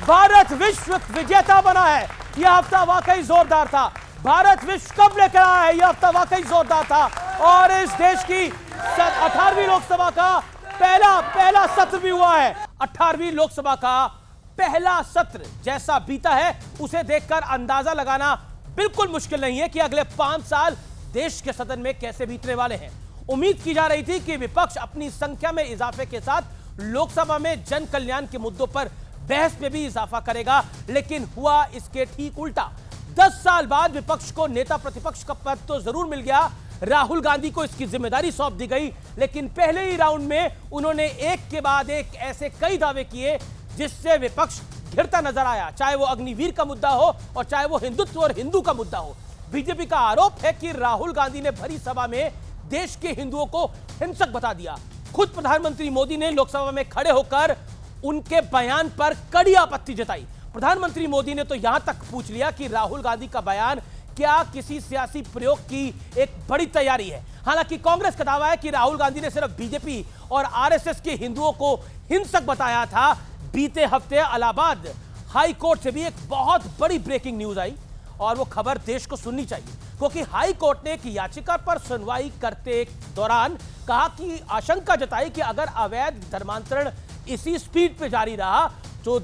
भारत विश्व विजेता बना है। यह हफ्ता वाकई जोरदार था। भारत विश्व कप लेकर आया है। यह हफ्ता वाकई जोरदार था और इस देश की 18वीं लोकसभा का पहला सत्र भी हुआ है। 18वीं लोकसभा का पहला सत्र जैसा बीता है उसे देखकर अंदाजा लगाना बिल्कुल मुश्किल नहीं है कि अगले 5 साल देश के सदन में कैसे बीतने वाले हैं। उम्मीद की जा रही थी कि विपक्ष अपनी संख्या में इजाफे के साथ लोकसभा में जन कल्याण के मुद्दों पर बहस में भी इजाफा करेगा, लेकिन हुआ इसके ठीक उल्टा। 10 साल बाद विपक्ष को नेता प्रतिपक्ष का पद तो जरूर मिल गया, राहुल गांधी को इसकी जिम्मेदारी सौंप दी गई, लेकिन पहले ही राउंड में उन्होंने एक के बाद एक ऐसे कई दावे किए जिससे विपक्ष घिरता नजर आया, चाहे वो अग्निवीर का मुद्दा हो और चाहे वो हिंदुत्व और हिंदू का मुद्दा हो। बीजेपी का आरोप है कि राहुल गांधी ने भरी सभा में देश के हिंदुओं को हिंसक बता दिया। खुद प्रधानमंत्री मोदी ने लोकसभा में खड़े होकर उनके बयान पर कड़ी आपत्ति जताई। प्रधानमंत्री मोदी ने तो यहां तक पूछ लिया कि राहुल गांधी का बयान क्या किसी सियासी प्रयोग की एक बड़ी तैयारी है। हालांकि कांग्रेस का दावा है कि राहुल गांधी ने सिर्फ बीजेपी और आरएसएस के हिंदुओं को हिंसक बताया था। बीते हफ्ते इलाहाबाद हाई कोर्ट से भी एक बहुत बड़ी ब्रेकिंग न्यूज आई और वो खबर देश को सुननी चाहिए, क्योंकि हाई कोर्ट ने एक याचिका पर सुनवाई करते दौरान कहा कि आशंका जताई कि अगर अवैध धर्मांतरण इसी स्पीड पे जारी रहा तो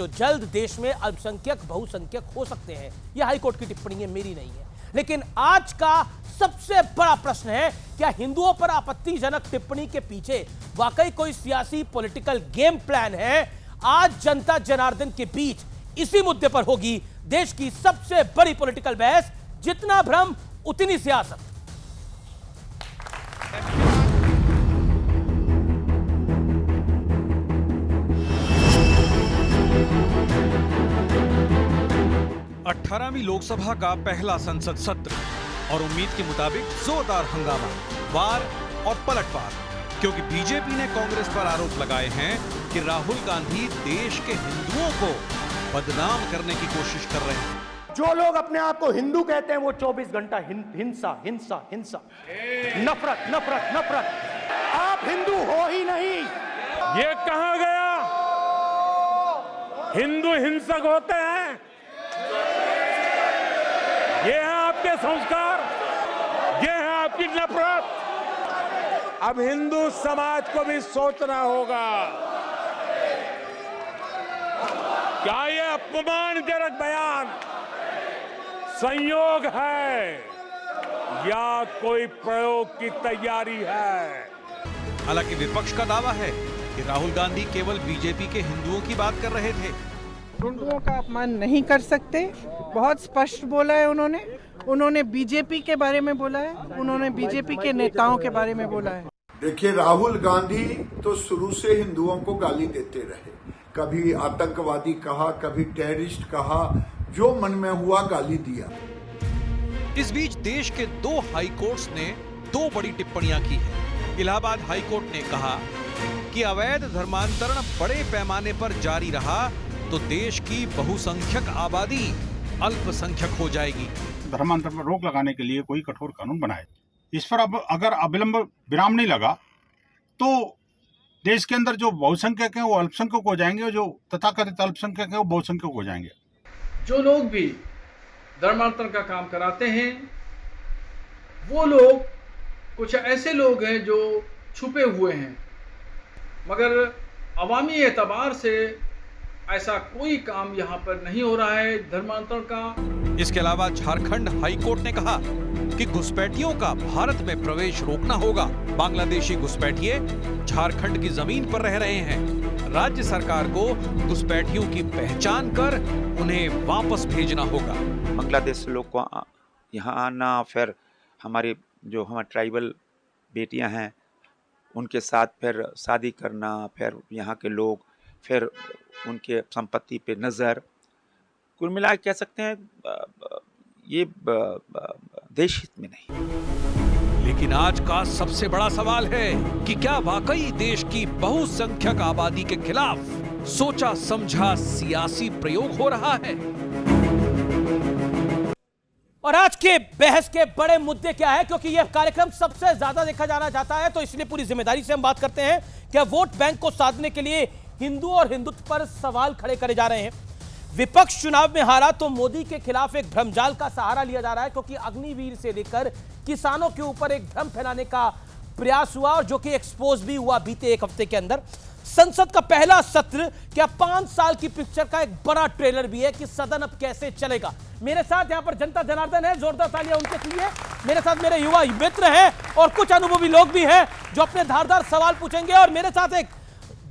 जल्द देश में अल्पसंख्यक बहुसंख्यक हो सकते हैं। यह हाई कोर्ट की टिप्पणी है, मेरी नहीं है। लेकिन आज का सबसे बड़ा प्रश्न है, क्या हिंदुओं पर आपत्तिजनक टिप्पणी के पीछे वाकई कोई सियासी पॉलिटिकल गेम प्लान है? आज जनता जनार्दन के बीच इसी मुद्दे पर होगी देश की सबसे बड़ी पॉलिटिकल बहस। जितना भ्रम उतनी सियासत। अठारहवीं लोकसभा का पहला संसद सत्र और उम्मीद के मुताबिक जोरदार हंगामा, वार और पलटवार, क्योंकि बीजेपी ने कांग्रेस पर आरोप लगाए हैं कि राहुल गांधी देश के हिंदुओं को बदनाम करने की कोशिश कर रहे हैं। जो लोग अपने आप को हिंदू कहते हैं वो 24 घंटा हिंसा हिंसा हिंसा, नफरत नफरत नफरत। आप हिंदू हो ही नहीं। ये कहा गया हिंदू हिंसक होते हैं? ये है आपके संस्कार, ये है आपकी नफरत। अब हिंदू समाज को भी सोचना होगा, क्या ये अपमानजनक बयान संयोग है या कोई प्रयोग की तैयारी है? हालांकि विपक्ष का दावा है कि राहुल गांधी केवल बीजेपी के हिंदुओं की बात कर रहे थे। हिंदुओं का अपमान नहीं कर सकते, बहुत स्पष्ट बोला है उन्होंने बीजेपी के बारे में बोला है, उन्होंने बीजेपी के नेताओं के बारे में बोला है। देखिए, राहुल गांधी तो शुरू से हिंदुओं को गाली देते रहे, कभी आतंकवादी कहा, कभी टेररिस्ट कहा, जो मन में हुआ गाली दिया। इस बीच देश के 2 हाई कोर्ट्स ने 2 बड़ी टिप्पणियां की है। इलाहाबाद हाई कोर्ट ने कहा कि अवैध धर्मांतरण बड़े पैमाने पर जारी रहा तो देश की बहुसंख्यक आबादी अल्पसंख्यक हो जाएगी। धर्मांतरण पर रोक लगाने के लिए कोई कठोर कानून बनाए। इस पर अब अगर अविलंब विराम नहीं लगा तो देश के अंदर जो बहुसंख्यक हैं वो अल्पसंख्यक हो जाएंगे, जो तथाकथित अल्पसंख्यक हैं वो बहुसंख्यक हो जाएंगे। जो लोग भी धर्मांतरण का काम कराते हैं वो लोग कुछ ऐसे लोग हैं जो छुपे हुए हैं, मगर अवामी एतबार से ऐसा कोई काम यहाँ पर नहीं हो रहा है धर्मांतरण का। इसके अलावा झारखंड हाई कोर्ट ने कहा कि घुसपैठियों का भारत में प्रवेश रोकना होगा। बांग्लादेशी घुसपैठिए झारखंड की जमीन पर रह रहे हैं। राज्य सरकार को घुसपैठियों की पहचान कर उन्हें वापस भेजना होगा। बांग्लादेश से लोग को यहाँ आना, फिर हमारे ट्राइबल बेटियां हैं उनके साथ फिर शादी करना, फिर यहाँ के लोग, फिर उनके संपत्ति पे नज़र, कुल मिला कह सकते हैं ये देश हित में नहीं। लेकिन आज का सबसे बड़ा सवाल है कि क्या वाकई देश की बहुसंख्यक आबादी के खिलाफ सोचा समझा सियासी प्रयोग हो रहा है? और आज के बहस के बड़े मुद्दे क्या है, क्योंकि यह कार्यक्रम सबसे ज्यादा देखा जाना चाहता है, तो इसलिए पूरी जिम्मेदारी से हम बात करते हैं। क्या वोट बैंक को साधने के लिए हिंदू और हिंदुत्व पर सवाल खड़े करे जा रहे हैं। विपक्ष चुनाव में हारा तो मोदी के खिलाफ एक भ्रमजाल का सहारा लिया जा रहा है, क्योंकि अग्निवीर से लेकर किसानों के ऊपर एक भ्रम फैलाने का प्रयास हुआ और जो कि एक्सपोज भी हुआ बीते एक हफ्ते के अंदर। संसद का पहला सत्र क्या 5 साल की पिक्चर का एक बड़ा ट्रेलर भी है कि सदन अब कैसे चलेगा। मेरे साथ यहां पर जनता जनार्दन है, जोरदार तालियां उनके लिए। मेरे साथ मेरे युवा मित्र हैं और कुछ अनुभवी लोग भी हैं जो अपने धारदार सवाल पूछेंगे। और मेरे साथ एक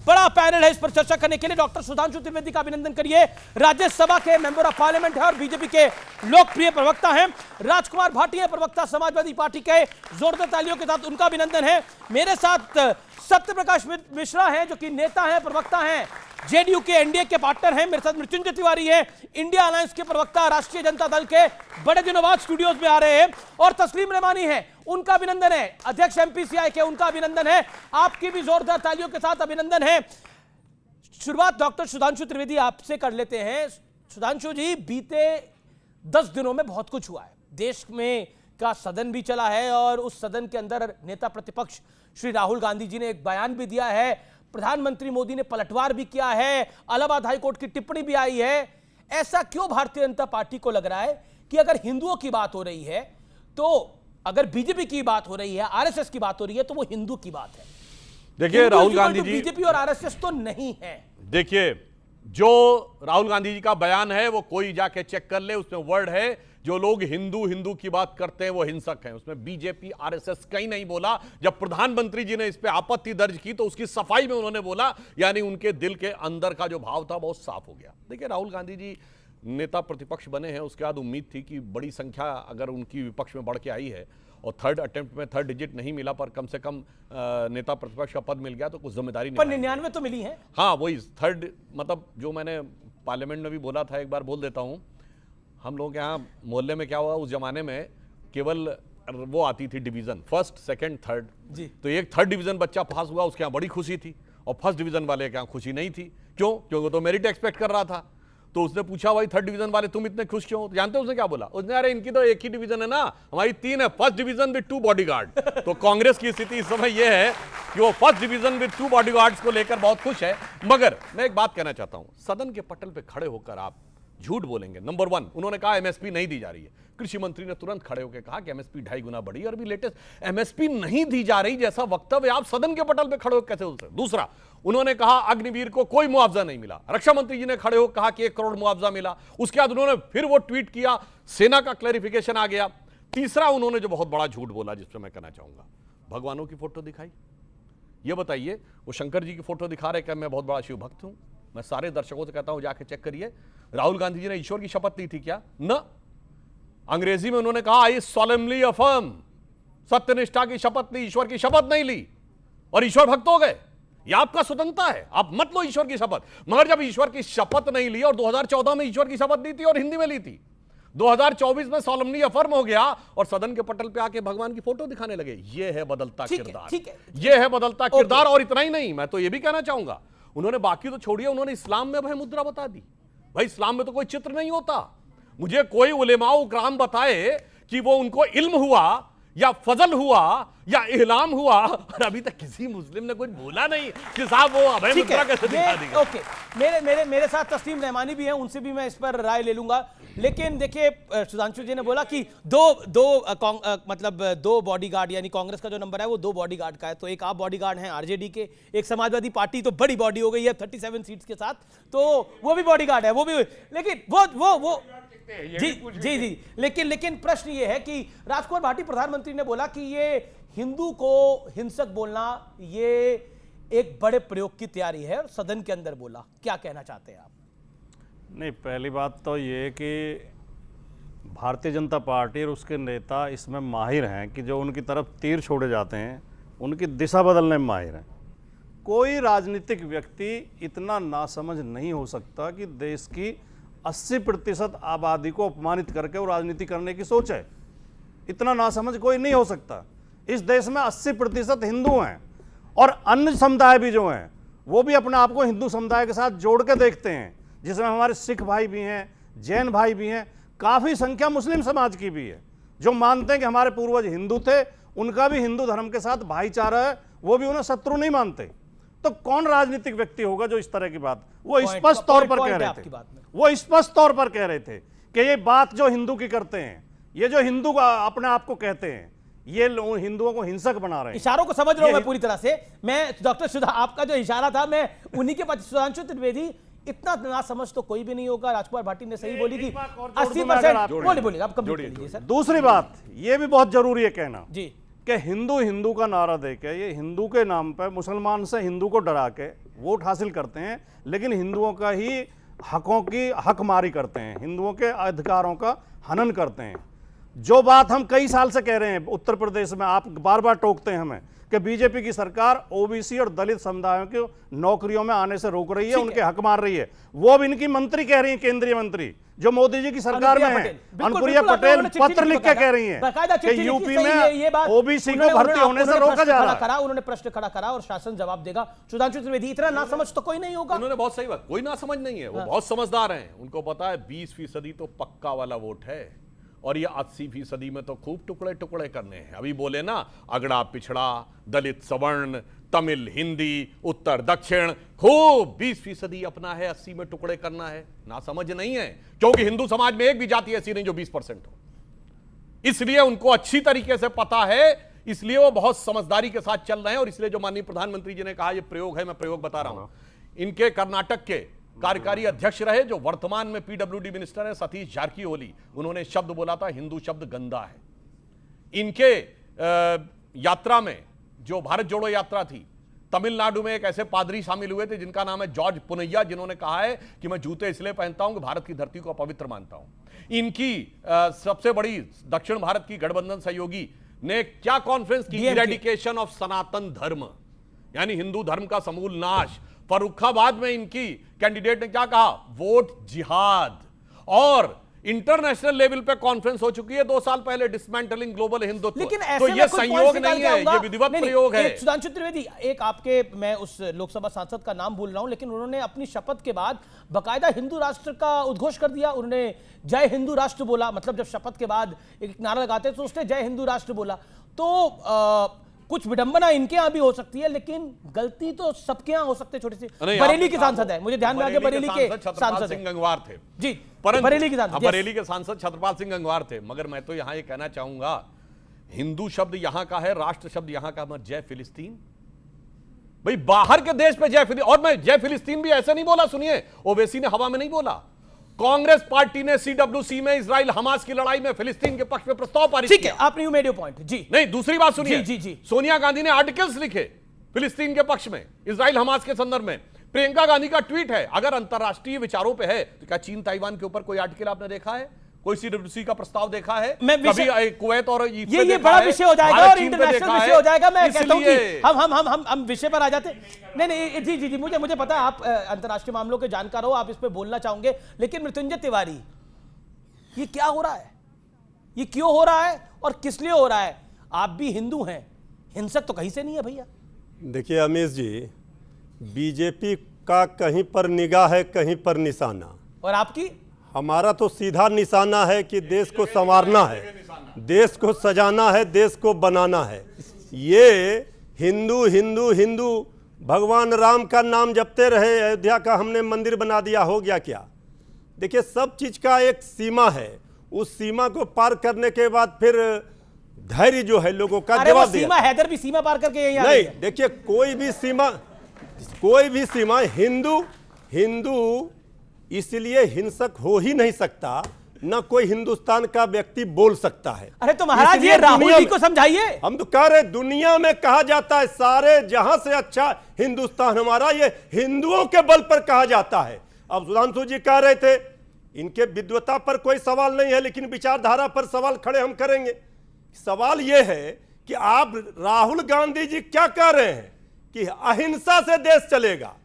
बड़ा पैनल है इस पर चर्चा करने के लिए। डॉक्टर सुधांशु त्रिवेदी का अभिनंदन करिए, राज्यसभा के मेंबर ऑफ पार्लियामेंट है और बीजेपी के लोकप्रिय प्रवक्ता हैं। राजकुमार भाटिया प्रवक्ता समाजवादी पार्टी के, जोरदार तालियों के साथ उनका अभिनंदन है। मेरे साथ सत्यप्रकाश मिश्रा हैं जो कि नेता हैं, प्रवक्ता हैं, जेडीयू के एनडीए के पार्टनर हैं। मेरे साथ मृत्युंजय तिवारी हैं, इंडिया अलायंस के प्रवक्ता, राष्ट्रीय जनता दल के, बड़े दिनों बाद स्टूडियोज में आ रहे हैं। और तस्लीम रहमानी है, उनका अभिनंदन है, अध्यक्ष एमपीसीआई के, उनका अभिनंदन है। आपकी भी जोरदार तालियों के साथ अभिनंदन है। शुरुआत डॉक्टर सुधांशु त्रिवेदी आपसे कर लेते हैं। सुधांशु जी, बीते 10 दिनों में बहुत कुछ हुआ है। देश में का सदन भी चला है और उस सदन के अंदर नेता प्रतिपक्ष श्री राहुल गांधी जी ने एक बयान भी दिया है, प्रधानमंत्री मोदी ने पलटवार भी किया है, इलाहाबाद हाईकोर्ट की टिप्पणी भी आई है। ऐसा क्यों भारतीय जनता पार्टी को लग रहा है कि अगर हिंदुओं की बात हो रही है, तो अगर बीजेपी की बात हो रही है, आरएसएस की बात हो रही है, तो वो हिंदू की बात है? देखिए राहुल गांधी जी, बीजेपी और आरएसएस तो नहीं है। देखिए जो राहुल गांधी जी का बयान है वो कोई जाके चेक कर ले, उसमें वर्ड है जो लोग हिंदू हिंदू की बात करते हैं वो हिंसक हैं। उसमें बीजेपी आरएसएस कहीं नहीं बोला। जब प्रधानमंत्री जी ने इस पे आपत्ति दर्ज की तो उसकी सफाई में उन्होंने बोला, यानी उनके दिल के अंदर का जो भाव था बहुत साफ हो गया। देखिए राहुल गांधी जी नेता प्रतिपक्ष बने हैं, उसके बाद उम्मीद थी कि बड़ी संख्या अगर उनकी विपक्ष में बढ़ के आई है और थर्ड अटेम्प्ट में थर्ड डिजिट नहीं मिला पर कम से कम नेता प्रतिपक्ष का पद मिल गया तो कुछ जिम्मेदारी पर 99 तो मिली है। हाँ वही थर्ड, मतलब जो मैंने पार्लियामेंट में भी बोला था, एक बार बोल देता हूँ। हम लोग यहाँ मोहल्ले में क्या हुआ, उस जमाने में केवल वो आती थी डिवीजन, फर्स्ट सेकंड थर्ड जी। तो एक थर्ड डिवीजन बच्चा पास हुआ, उसके यहाँ बड़ी खुशी थी, और फर्स्ट डिवीजन वाले के यहाँ खुशी नहीं थी। क्यों? क्योंकि तो मेरिट एक्सपेक्ट कर रहा था। तो उसने पूछा भाई थर्ड डिवीजन वाले तुम इतने खुश क्यों? तो जानते हो उसने क्या बोला? उसने अरे इनकी तो एक ही डिवीजन है ना, हमारी 3 है, फर्स्ट डिवीजन विद 2 बॉडीगार्ड। तो कांग्रेस की स्थिति इस समय यह है कि वो फर्स्ट डिवीजन विद 2 बॉडीगार्ड्स को लेकर बहुत खुश है। मगर मैं एक बात कहना चाहता हूं, सदन के पटल पे खड़े होकर आप झूठ बोलेंगे। नंबर 1, उन्होंने कहा एमएसपी नहीं दी जा रही है। कृषि मंत्री ने तुरंत खड़े होकर कहा कि एमएसपी 2.5 गुना बढ़ी, और भी लेटेस्ट एमएसपी नहीं दी जा रही जैसा वक्तव्य आप सदन के पटल पे खड़े होकर कैसे बोल सकते? दूसरा, उन्होंने कहा अग्निवीर को कोई मुआवजा नहीं मिला। रक्षा मंत्री जी ने खड़े होकर कहा कि 1 करोड़ मुआवजा मिला। उसके बाद उन्होंने फिर वो ट्वीट किया, सेना का क्लैरिफिकेशन आ गया। तीसरा, उन्होंने जो बहुत बड़ा झूठ बोला जिस पर मैं कहना चाहूंगा, भगवानों की फोटो दिखाई। ये बताइए, वो शंकर जी की फोटो दिखा रहे कि मैं बहुत बड़ा शिव भक्त हूं। मैं सारे दर्शकों से कहता हूं जाके चेक करिए, राहुल गांधी जी ने ईश्वर की शपथ ली थी क्या? न, अंग्रेजी में उन्होंने कहा आई सॉलेमनली अफर्म, सत्यनिष्ठा की शपथ ली, ईश्वर की शपथ नहीं ली, और ईश्वर भक्त हो गए। यह आपका स्वतंत्रता है, आप मत लो ईश्वर की शपथ। मगर जब ईश्वर की शपथ नहीं ली, और 2014 में ईश्वर की शपथ ली थी और हिंदी में ली थी, 2024 में सॉलेमनली अफर्म हो गया और सदन के पटल पे आके भगवान की फोटो दिखाने लगे। यह है बदलता किरदार, यह है बदलता किरदार। और इतना ही नहीं, मैं तो यह भी कहना चाहूंगा, उन्होंने बाकी तो छोड़िए, उन्होंने इस्लाम में भय मुद्रा बता दी। भाई इस्लाम में तो कोई चित्र नहीं होता। मुझे कोई उलेमाओ किराम बताए कि वो उनको इल्म हुआ या फजल हुआ या इहलाम हुआ, और अभी तक किसी मुस्लिम ने कुछ बोला नहीं कि साहब वो अभय मुद्रा कैसे दिखा दी। ओके, मेरे साथ तस्लीम रहमानी भी हैं, उनसे भी मैं इस पर राय ले लूंगा। लेकिन देखिए, सुधांशु जी ने बोला कि दो बॉडीगार्ड, यानी कांग्रेस का जो नंबर है वो 2 बॉडीगार्ड का है। तो एक आप बॉडीगार्ड हैं आरजेडी के, एक समाजवादी पार्टी तो बड़ी बॉडी हो गई है 37 सीट्स के साथ, तो वो भी बॉडीगार्ड है, वो भी। लेकिन वो जी, लेकिन प्रश्न ये है कि राजकुमार भाटी प्रधानमंत्री ने बोला कि ये हिंदू को हिंसक बोलना ये एक बड़े प्रयोग की तैयारी है, और सदन के अंदर बोला। क्या कहना चाहते हैं आप? नहीं, पहली बात तो ये कि भारतीय जनता पार्टी और उसके नेता इसमें माहिर हैं कि जो उनकी तरफ तीर छोड़े जाते हैं उनकी दिशा बदलने में माहिर हैं। कोई राजनीतिक व्यक्ति इतना नासमझ नहीं हो सकता कि देश की 80% आबादी को अपमानित करके वो राजनीति करने की सोच है। इतना नासमझ कोई नहीं हो सकता। इस देश में 80% हिंदू हैं, और अन्य समुदाय भी जो हैं वो भी अपने आप को हिंदू समुदाय के साथ जोड़ के देखते हैं, जिसमें हमारे सिख भाई भी हैं, जैन भाई भी हैं, काफ़ी संख्या मुस्लिम समाज की भी है, जो मानते हैं कि हमारे पूर्वज हिंदू थे, उनका भी हिंदू धर्म के साथ भाईचारा है, वो भी उन्हें शत्रु नहीं मानते। तो कौन राजनीतिक व्यक्ति होगा जो इस तरह की बात, वो Point- स्पष्ट तौर पर point कह है रहे आपकी बात में। थे, वो स्पष्ट तौर पर कह रहे थे कि ये बात जो हिंदू की करते हैं, ये जो हिंदू अपने आप को कहते हैं, ये हिंदुओं को हिंसक बना रहे हैं। इशारों को समझ रहा हूं मैं पूरी तरह से। मैं डॉक्टर सुधा, आपका जो इशारा था मैं उन्हीं के पास, सुधांशु त्रिवेदी, इतना ना समझ तो कोई भी नहीं होगा। राजकुमार भाटी ने सही बोली कि 80%। बोलिए आप कंप्लीट कीजिए सर। दूसरी बात ये भी बहुत जरूरी है कहना जी कि हिंदू हिंदू का नारा देके ये हिंदू के नाम पर मुसलमान से हिंदू को डरा के वोट हासिल करते हैं, लेकिन हिंदुओं का ही हकों की हकमारी करते हैं, हिंदुओं के अधिकारों का हनन करते हैं। जो बात हम कई साल से कह रहे हैं उत्तर प्रदेश में, आप बार बार टोकते हैं हमें कि बीजेपी की सरकार ओबीसी और दलित समुदायों को नौकरियों में आने से रोक रही है, उनके हक मार रही है। वो अब इनकी मंत्री कह रही है, केंद्रीय मंत्री जो मोदी जी की सरकार में है, अनुप्रिया पटेल पत्र लिख के कह रही है कि यूपी में ओबीसी को भर्ती होने से रोका जा रहा है। उन्होंने प्रश्न खड़ा करा और शासन जवाब देगा। सुधांशु त्रिवेदी, इतना ना समझ तो कोई नहीं होगा। उन्होंने बहुत सही बात, कोई ना समझ नहीं है, वो बहुत समझदार हैं। उनको पता है 20% तो पक्का वाला वोट है और ये 80% में तो खूब टुकड़े टुकड़े करने हैं। अभी बोले ना, अगड़ा पिछड़ा, दलित सवर्ण, तमिल हिंदी, उत्तर दक्षिण, खूब 20% अपना है, 80 में टुकड़े करना है। ना समझ नहीं है, क्योंकि हिंदू समाज में एक भी जाति ऐसी नहीं जो 20% हो, इसलिए उनको अच्छी तरीके से पता है, इसलिए वो बहुत समझदारी के साथ चल रहे हैं। और इसलिए जो माननीय प्रधानमंत्री जी ने कहा ये प्रयोग है, मैं प्रयोग बता रहा हूं। इनके कर्नाटक के कार्यकारी अध्यक्ष रहे जो वर्तमान में पीडब्ल्यूडी मिनिस्टर है, सतीश जारकीहोली, उन्होंने शब्द बोला था हिंदू शब्द गंदा है। इनके यात्रा में जो भारत जोड़ो यात्रा थी, तमिलनाडु में एक ऐसे पादरी शामिल हुए थे जिनका नाम है जॉर्ज पुनैया, जिन्होंने कहा है कि मैं जूते इसलिए पहनता हूं कि भारत की धरती को पवित्र मानता हूं। इनकी सबसे बड़ी दक्षिण भारत की गठबंधन सहयोगी ने क्या कॉन्फ्रेंस की, इरेडिकेशन ऑफ सनातन धर्म, यानी हिंदू धर्म का समूल नाश। फर्रुखाबाद में इनकी कैंडिडेट ने क्या कहा, वोट जिहाद। और इंटरनेशनल लेवल पे कॉन्फ्रेंस हो चुकी है 2 साल पहले, डिसमेंटलिंग ग्लोबल हिंदुत्व। लेकिन तो ये संयोग नहीं है, ये विधिवत प्रयोग है। सुधांशु त्रिवेदी, एक आपके, मैं उस लोकसभा सांसद का नाम भूल रहा हूं, लेकिन उन्होंने अपनी शपथ के बाद बाकायदा हिंदू राष्ट्र का उद्घोष कर दिया। उन्होंने जय हिंदू राष्ट्र बोला, मतलब जब शपथ के बाद एक नारा लगाते हैं तो उसने जय हिंदू राष्ट्र बोला। तो कुछ विडंबना इनके यहां भी हो सकती है, लेकिन गलती तो सबके यहां हो सकती है। छोटी सी बरेली के सांसद है, मुझे ध्यान में आ गया, बरेली के सांसद सिंह गंगवार थे जी, बरेली के सांसद, बरेली के सांसद छत्रपाल सिंह गंगवार थे। मगर मैं तो यहां ये कहना चाहूंगा, हिंदू शब्द यहां का है, राष्ट्र शब्द यहां का मत, जय फिलिस्तीन। भाई बाहर के देश पे जय फिलिस्तीन, और मैं जय फिलिस्तीन भी ऐसे नहीं बोला, सुनिए, ओवैसी ने हवा में नहीं बोला। कांग्रेस पार्टी ने सीडब्ल्यूसी में इजराइल हमास की लड़ाई में फिलिस्तीन के पक्ष में प्रस्ताव पारित किया। ठीक है, आपने यू मेड योर पॉइंट। जी नहीं, दूसरी बात सुनिए, जी जी, सोनिया गांधी ने आर्टिकल्स लिखे फिलिस्तीन के पक्ष में, इजराइल हमास के संदर्भ में। प्रियंका गांधी का ट्वीट है, अगर अंतरराष्ट्रीय विचारों पे है तो क्या चीन ताइवान के ऊपर कोई आर्टिकल आपने देखा है, कोई सीडब्ल्यूसी का प्रस्ताव देखा है? कभी कुवैत और ये बड़ा विषय हो जाएगा और इंटरनेशनल विषय हो जाएगा। मैं कहता हूं कि हम विषय पर आ जाते। नहीं जी जी जी, मुझे पता है आप अंतरराष्ट्रीय मामलों के जानकार हो, आप इस पर बोलना चाहोगे। लेकिन मृत्युंजय तिवारी, ये क्या हो रहा है, ये क्यों हो रहा है और किस लिए हो रहा है? आप भी हिंदू हैं, हिंसक तो कहीं से नहीं है भैया। देखिए अमीश जी, बीजेपी का कहीं पर निगाह है, कहीं पर निशाना, और आपकी? हमारा तो सीधा निशाना है कि देश को संवारना है, देश को सजाना है, देश को बनाना है। ये हिंदू हिंदू हिंदू भगवान राम का नाम जपते रहे, अयोध्या का हमने मंदिर बना दिया, हो गया क्या? देखिए सब चीज का एक सीमा है, उस सीमा को पार करने के बाद फिर धैर्य जो है लोगों का जवाब दिया। सीमा हैदर भी सीमा पार करके यहीं नहीं, देखिए कोई भी सीमा हिंदू इसलिए हिंसक हो ही नहीं सकता, न कोई हिंदुस्तान का व्यक्ति बोल सकता है। अरे तो महाराज ये राहुल जी को समझाइए। हम तो कह रहे दुनिया में कहा जाता है सारे जहां से अच्छा हिंदुस्तान हमारा, ये हिंदुओं के बल पर कहा जाता है। अब सुधांशु जी कह रहे थे इनके विद्वता पर कोई सवाल नहीं है, लेकिन विचारधारा पर सवाल खड़े हम करेंगे। सवाल यह है कि आप राहुल गांधी जी क्या कह रहे हैं कि अहिंसा से देश चलेगा,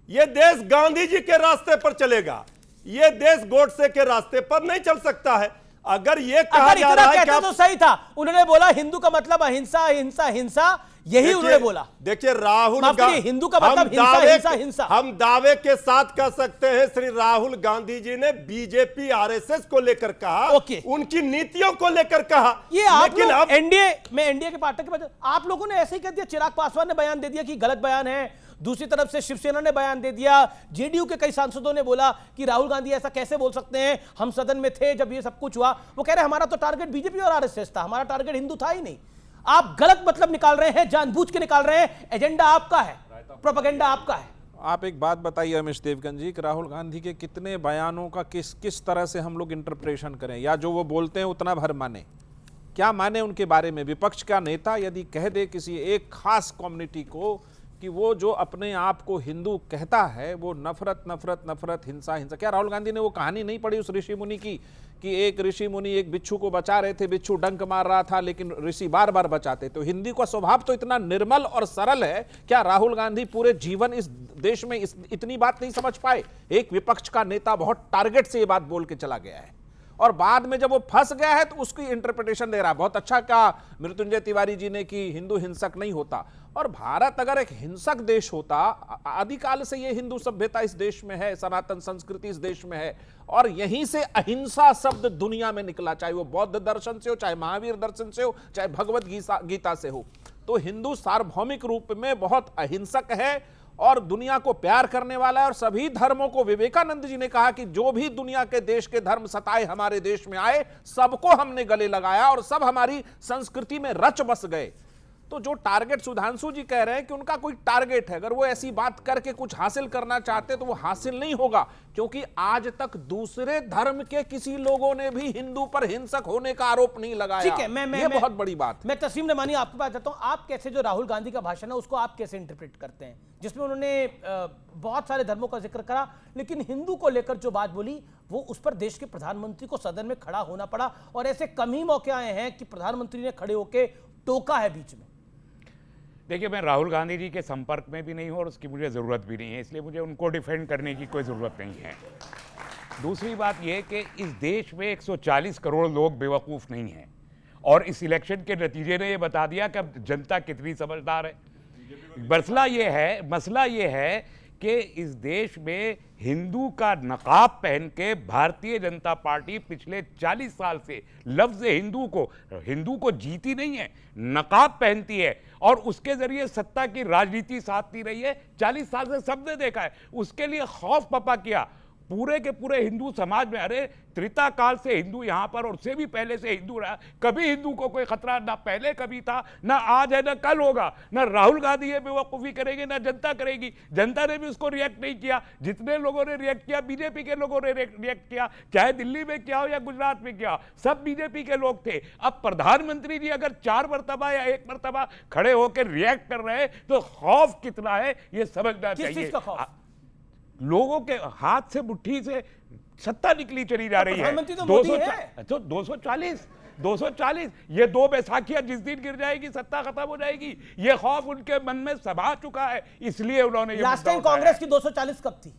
ये देश गांधी जी के रास्ते पर चलेगा, ये देश गोडसे के रास्ते पर नहीं चल सकता है। अगर ये कहा जा रहा है कि तो सही था, उन्होंने बोला हिंदू का मतलब अहिंसा हिंसा हिंसा, यही उन्होंने बोला। देखिए राहुल हिंदू का मतलब हिंसा हिंसा हिंसा। हम दावे के साथ कह सकते हैं श्री राहुल गांधी जी ने बीजेपी आरएसएस को लेकर कहा, उनकी नीतियों को लेकर कहा। ये लेकिन अब एनडीए के पार्टनर के बाद आप लोगों ने ऐसे ही कह दिया। चिराग पासवान ने बयान दे दिया कि गलत बयान है, दूसरी तरफ से शिवसेना ने बयान दे दिया, जेडीयू के कई सांसदों ने बोला कि राहुल गांधी ऐसा कैसे बोल सकते हैं, हम सदन में थे जब ये सब कुछ हुआ। वो कह रहे हमारा तो टारगेट बीजेपी और आरएसएस था, हमारा टारगेट हिंदू था ही नहीं। आप गलत मतलब निकाल रहे हैं, जानबूझ के निकाल रहे हैं, एजेंडा आपका है, प्रोपेगेंडा आपका है। आप एक बात बताइए अमिश देवगन जी कि राहुल गांधी के कितने बयानों का किस तरह से हम लोग इंटरप्रेशन करें, या जो वो बोलते हैं उतना भर माने, क्या माने उनके बारे में? विपक्ष का नेता यदि कह दे किसी एक खास कम्युनिटी को कि वो जो अपने आप को हिंदू कहता है वो नफरत नफरत नफरत, हिंसा हिंसा, क्या राहुल गांधी ने वो कहानी नहीं पढ़ी उस ऋषि मुनि की कि एक ऋषि मुनि एक बिच्छू को बचा रहे थे, बिच्छू डंक मार रहा था लेकिन ऋषि बार बार बचाते? तो हिंदी का स्वभाव तो इतना निर्मल और सरल है, क्या राहुल गांधी पूरे जीवन इस देश में इतनी बात नहीं समझ पाए? एक विपक्ष का नेता बहुत टारगेट से ये बात बोल के चला गया है और बाद में जब वो फंस गया है तो उसकी इंटरप्रिटेशन दे रहा है। बहुत अच्छा कहा मृत्युंजय तिवारी जी ने कि हिंदू हिंसक नहीं होता, और भारत अगर एक हिंसक देश होता, आदिकाल से ये हिंदू सभ्यता इस देश में है, सनातन संस्कृति इस देश में है, और यहीं से अहिंसा शब्द दुनिया में निकला, चाहे वो बौद्ध दर्शन से हो, चाहे महावीर दर्शन से हो, चाहे भगवत गीता से हो। तो हिंदू सार्वभौमिक रूप में बहुत अहिंसक है और दुनिया को प्यार करने वाला है, और सभी धर्मों को, विवेकानंद जी ने कहा कि जो भी दुनिया के देश के धर्म सताए हमारे देश में आए, सबको हमने गले लगाया और सब हमारी संस्कृति में रच बस गए। तो जो टारगेट सुधांशु जी कह रहे हैं कि उनका कोई टारगेट है, अगर वो ऐसी बात करके कुछ हासिल करना चाहते तो वो हासिल नहीं होगा, क्योंकि आज तक दूसरे धर्म के किसी लोगों ने भी हिंदू पर हिंसक होने का आरोप नहीं लगाया। ठीक है, ये बहुत बड़ी बात। मैं तस्लीम नमानी आपके पास जाता हूं, आप कैसे जो राहुल गांधी का भाषण है उसको आप कैसे इंटरप्रेट करते हैं, जिसमें उन्होंने बहुत सारे धर्मों का जिक्र करा लेकिन हिंदू को लेकर जो बात बोली वो उस पर देश के प्रधानमंत्री को सदन में खड़ा होना पड़ा, और ऐसे कम ही मौके आए हैं कि प्रधानमंत्री ने खड़े होकर टोका है बीच में। देखिए, मैं राहुल गांधी जी के संपर्क में भी नहीं हूं और उसकी मुझे ज़रूरत भी नहीं है, इसलिए मुझे उनको डिफेंड करने की कोई ज़रूरत नहीं है। दूसरी बात यह कि इस देश में 140 करोड़ लोग बेवकूफ़ नहीं हैं, और इस इलेक्शन के नतीजे ने यह बता दिया कि अब जनता कितनी समझदार है। मसला ये है कि इस देश में हिंदू का नकाब पहन के भारतीय जनता पार्टी पिछले 40 साल से लफ्ज़ हिंदू को जीती नहीं है, नकाब पहनती है और उसके जरिए सत्ता की राजनीति साधती रही है। 40 साल से सबने देखा है, उसके लिए खौफ पपा किया पूरे के पूरे हिंदू समाज में। अरे त्रेता काल से हिंदू यहाँ पर और उससे भी पहले से हिंदू रहा, कभी हिंदू को कोई खतरा ना पहले कभी था, ना आज है, ना कल होगा। ना राहुल गांधी ये बेवकूफ़ी करेंगे, ना जनता करेगी। जनता ने भी उसको रिएक्ट नहीं किया, जितने लोगों ने रिएक्ट किया बीजेपी के लोगों ने रिएक्ट किया, चाहे दिल्ली में क्या हो या गुजरात में क्या हो, सब बीजेपी के लोग थे। अब प्रधानमंत्री जी अगर 4 मरतबा या 1 मरतबा खड़े होकर रिएक्ट कर रहे हैं तो खौफ कितना है ये समझना चाहिए। लोगों के हाथ से मुट्ठी से सत्ता निकली चली जा रही है। 240 ये 2 बैसाखियां जिस दिन गिर जाएगी सत्ता खत्म हो जाएगी, ये खौफ उनके मन में समा चुका है, इसलिए उन्होंने लास्ट टाइम कांग्रेस की 240 कब थी?